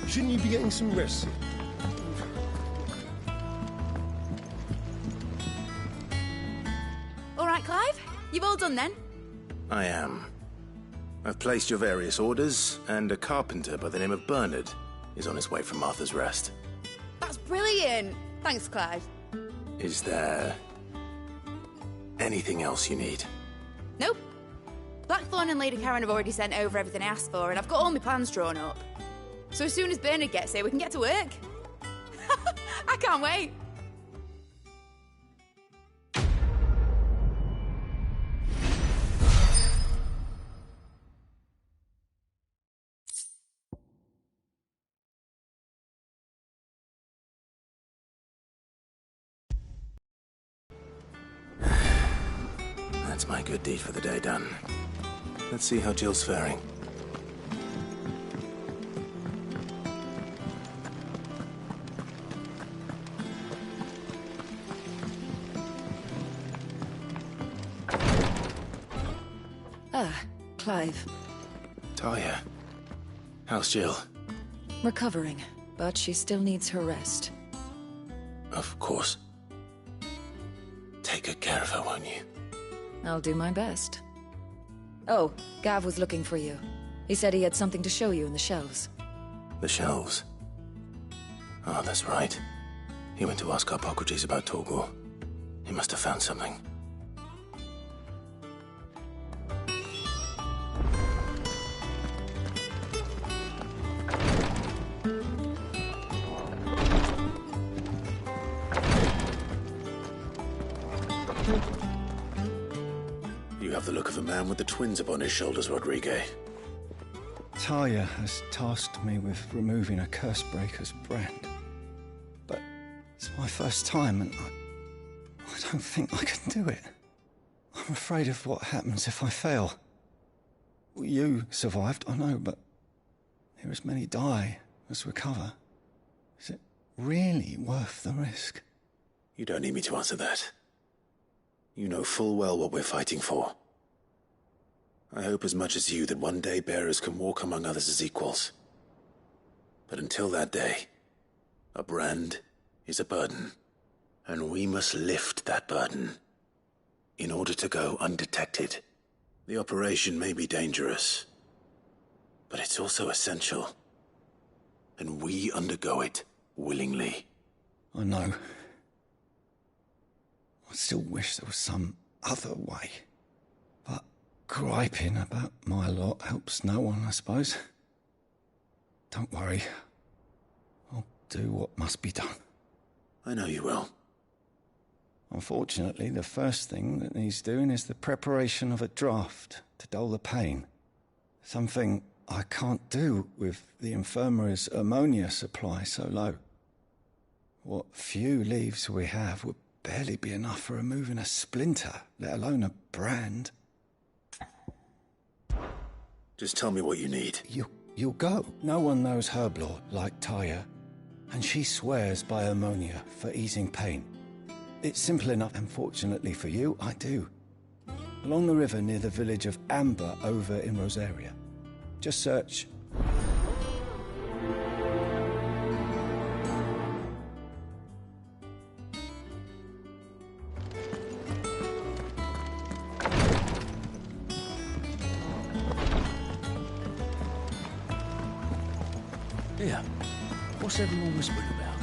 Shouldn't you be getting some rest? All right, Clive? You've all done then? I am. I've placed your various orders, and a carpenter by the name of Bernard is on his way from Arthur's Rest. That's brilliant! Thanks, Clive. Is there anything else you need? Nope. Blackthorn and Lady Karen have already sent over everything I asked for, and I've got all my plans drawn up. So as soon as Bernard gets here, we can get to work. I can't wait. That's my good deed for the day done. Let's see how Jill's faring. Ah, Clive. Talia. How's Jill? Recovering, but she still needs her rest. Of course. Take good care of her, won't you? I'll do my best. Oh, Gav was looking for you. He said he had something to show you in the shelves. The shelves? Oh, that's right. He went to ask Hippocrates about Torgor. He must have found something. You have the look of a man with the twins upon his shoulders, Rodrigue. Talia has tasked me with removing a Cursebreaker's brand. But it's my first time, and I don't think I can do it. I'm afraid of what happens if I fail. You survived, I know, but there as many die as recover. Is it really worth the risk? You don't need me to answer that. You know full well what we're fighting for. I hope as much as you that one day bearers can walk among others as equals. But until that day, a brand is a burden, and we must lift that burden in order to go undetected. The operation may be dangerous, but it's also essential, and we undergo it willingly. I know. I still wish there was some other way. But griping about my lot helps no one, I suppose. Don't worry. I'll do what must be done. I know you will. Unfortunately, the first thing that needs doing is the preparation of a draft to dull the pain. Something I can't do with the infirmary's ammonia supply so low. What few leaves we have would barely be enough for removing a splinter, let alone a brand. Just tell me what you need. You'll go. No one knows Herblore like Talia, and she swears by ammonia for easing pain. It's simple enough, and fortunately for you, I do. Along the river near the village of Amber over in Rosaria. Just search. Here, what's everyone whispering about?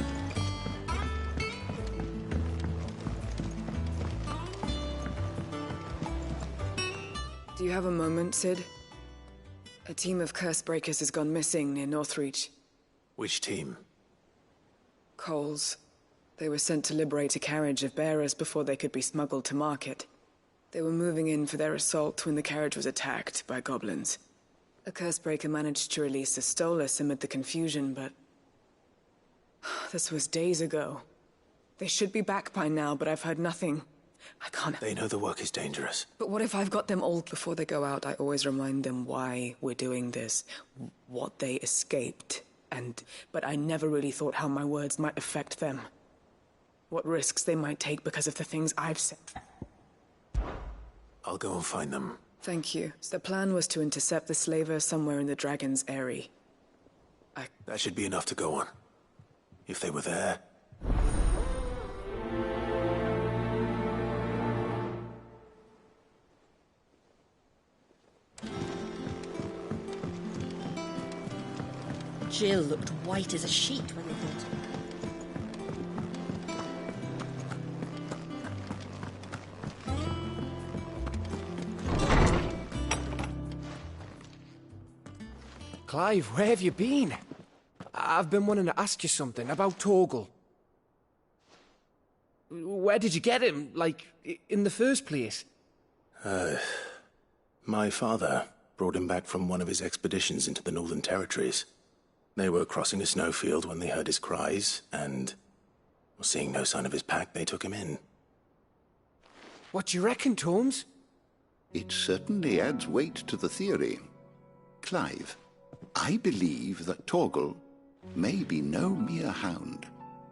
Do you have a moment, Sid? A team of Cursebreakers has gone missing near Northreach. Which team? Coles. They were sent to liberate a carriage of bearers before they could be smuggled to market. They were moving in for their assault when the carriage was attacked by goblins. A Cursebreaker managed to release a Stolas amid the confusion, but... this was days ago. They should be back by now, but I've heard nothing. I can't... They know the work is dangerous. But what if I've got them all? Before they go out, I always remind them why we're doing this, what they escaped, but I never really thought how my words might affect them. What risks they might take because of the things I've said. I'll go and find them. Thank you. The plan was to intercept the slaver somewhere in the Dragon's Eyrie. That should be enough to go on. If they were there... Jill looked white as a sheet when they got her. Clive, where have you been? I've been wanting to ask you something about Torgal. Where did you get him, like, in the first place? My father brought him back from one of his expeditions into the Northern Territories. They were crossing a snowfield when they heard his cries, and, seeing no sign of his pack, they took him in. What do you reckon, Tomes? It certainly adds weight to the theory. Clive, I believe that Torgal may be no mere hound,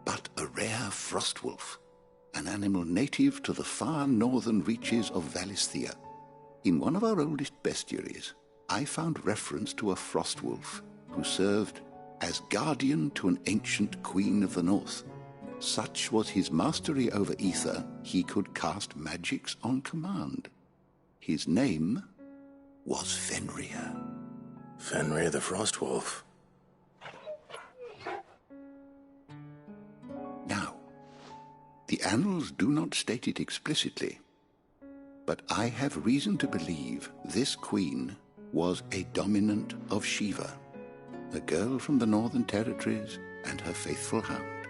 but a rare frostwolf, an animal native to the far northern reaches of Valisthea. In one of our oldest bestiaries, I found reference to a frostwolf who served as guardian to an ancient queen of the north. Such was his mastery over ether, he could cast magics on command. His name was Fenrir. Fenrir the Frostwolf. Now, the annals do not state it explicitly, but I have reason to believe this queen was a dominant of Shiva, a girl from the Northern Territories and her faithful hound.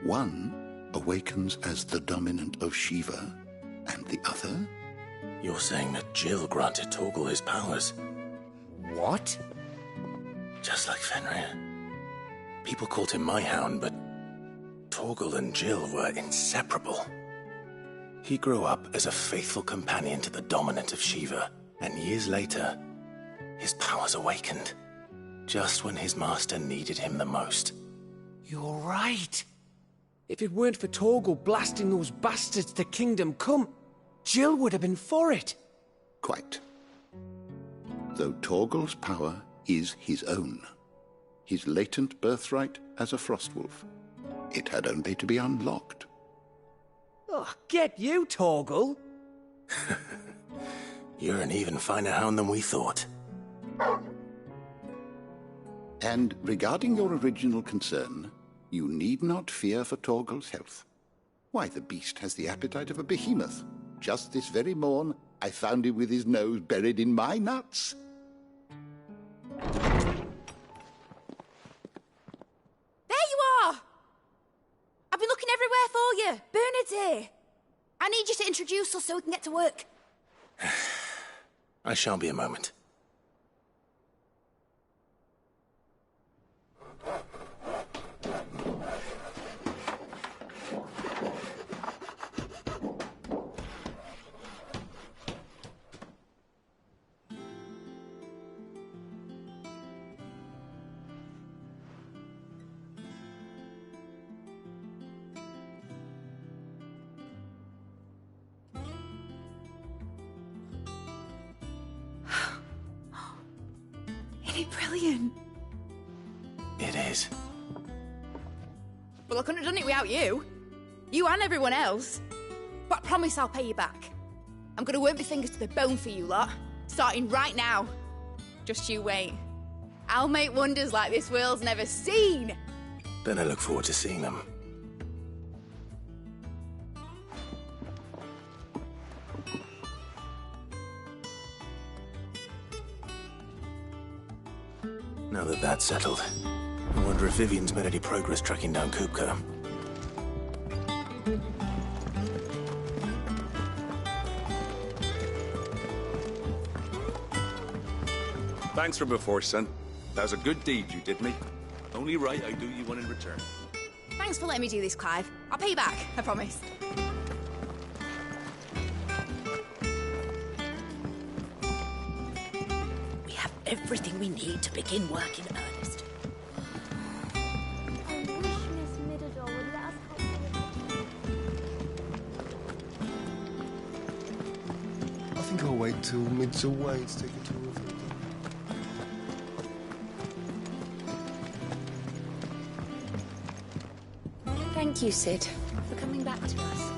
One awakens as the dominant of Shiva, and the other? You're saying that Jill granted Torgal his powers? What? Just like Fenrir. People called him my hound, but Torgal and Jill were inseparable. He grew up as a faithful companion to the dominant of Shiva, and years later, his powers awakened, just when his master needed him the most. You're right. If it weren't for Torgal blasting those bastards to Kingdom Come, Jill would have been for it. Quite. Though Torgal's power is his own, his latent birthright as a Frostwolf, it had only to be unlocked. Oh, get you, Torgal! You're an even finer hound than we thought. And regarding your original concern, you need not fear for Torgal's health. Why, the beast has the appetite of a behemoth. Just this very morn, I found him with his nose buried in my nuts. There you are! I've been looking everywhere for you. Bernard's here. I need you to introduce us so we can get to work. I shan't be a moment. Isn't it brilliant? It is. Well, I couldn't have done it without you. You and everyone else. But I promise I'll pay you back. I'm gonna work my fingers to the bone for you lot, starting right now. Just you wait. I'll make wonders like this world's never seen. Then I look forward to seeing them. Now that that's settled, I wonder if Vivian's made any progress tracking down Kupka. Thanks for before, son. That was a good deed you did me. Only right I do you one in return. Thanks for letting me do this, Clive. I'll pay you back, I promise. We have everything we need to begin work in earnest. I think I'll wait till Mid's away to take a tour of it. Thank you, Sid, for coming back to us.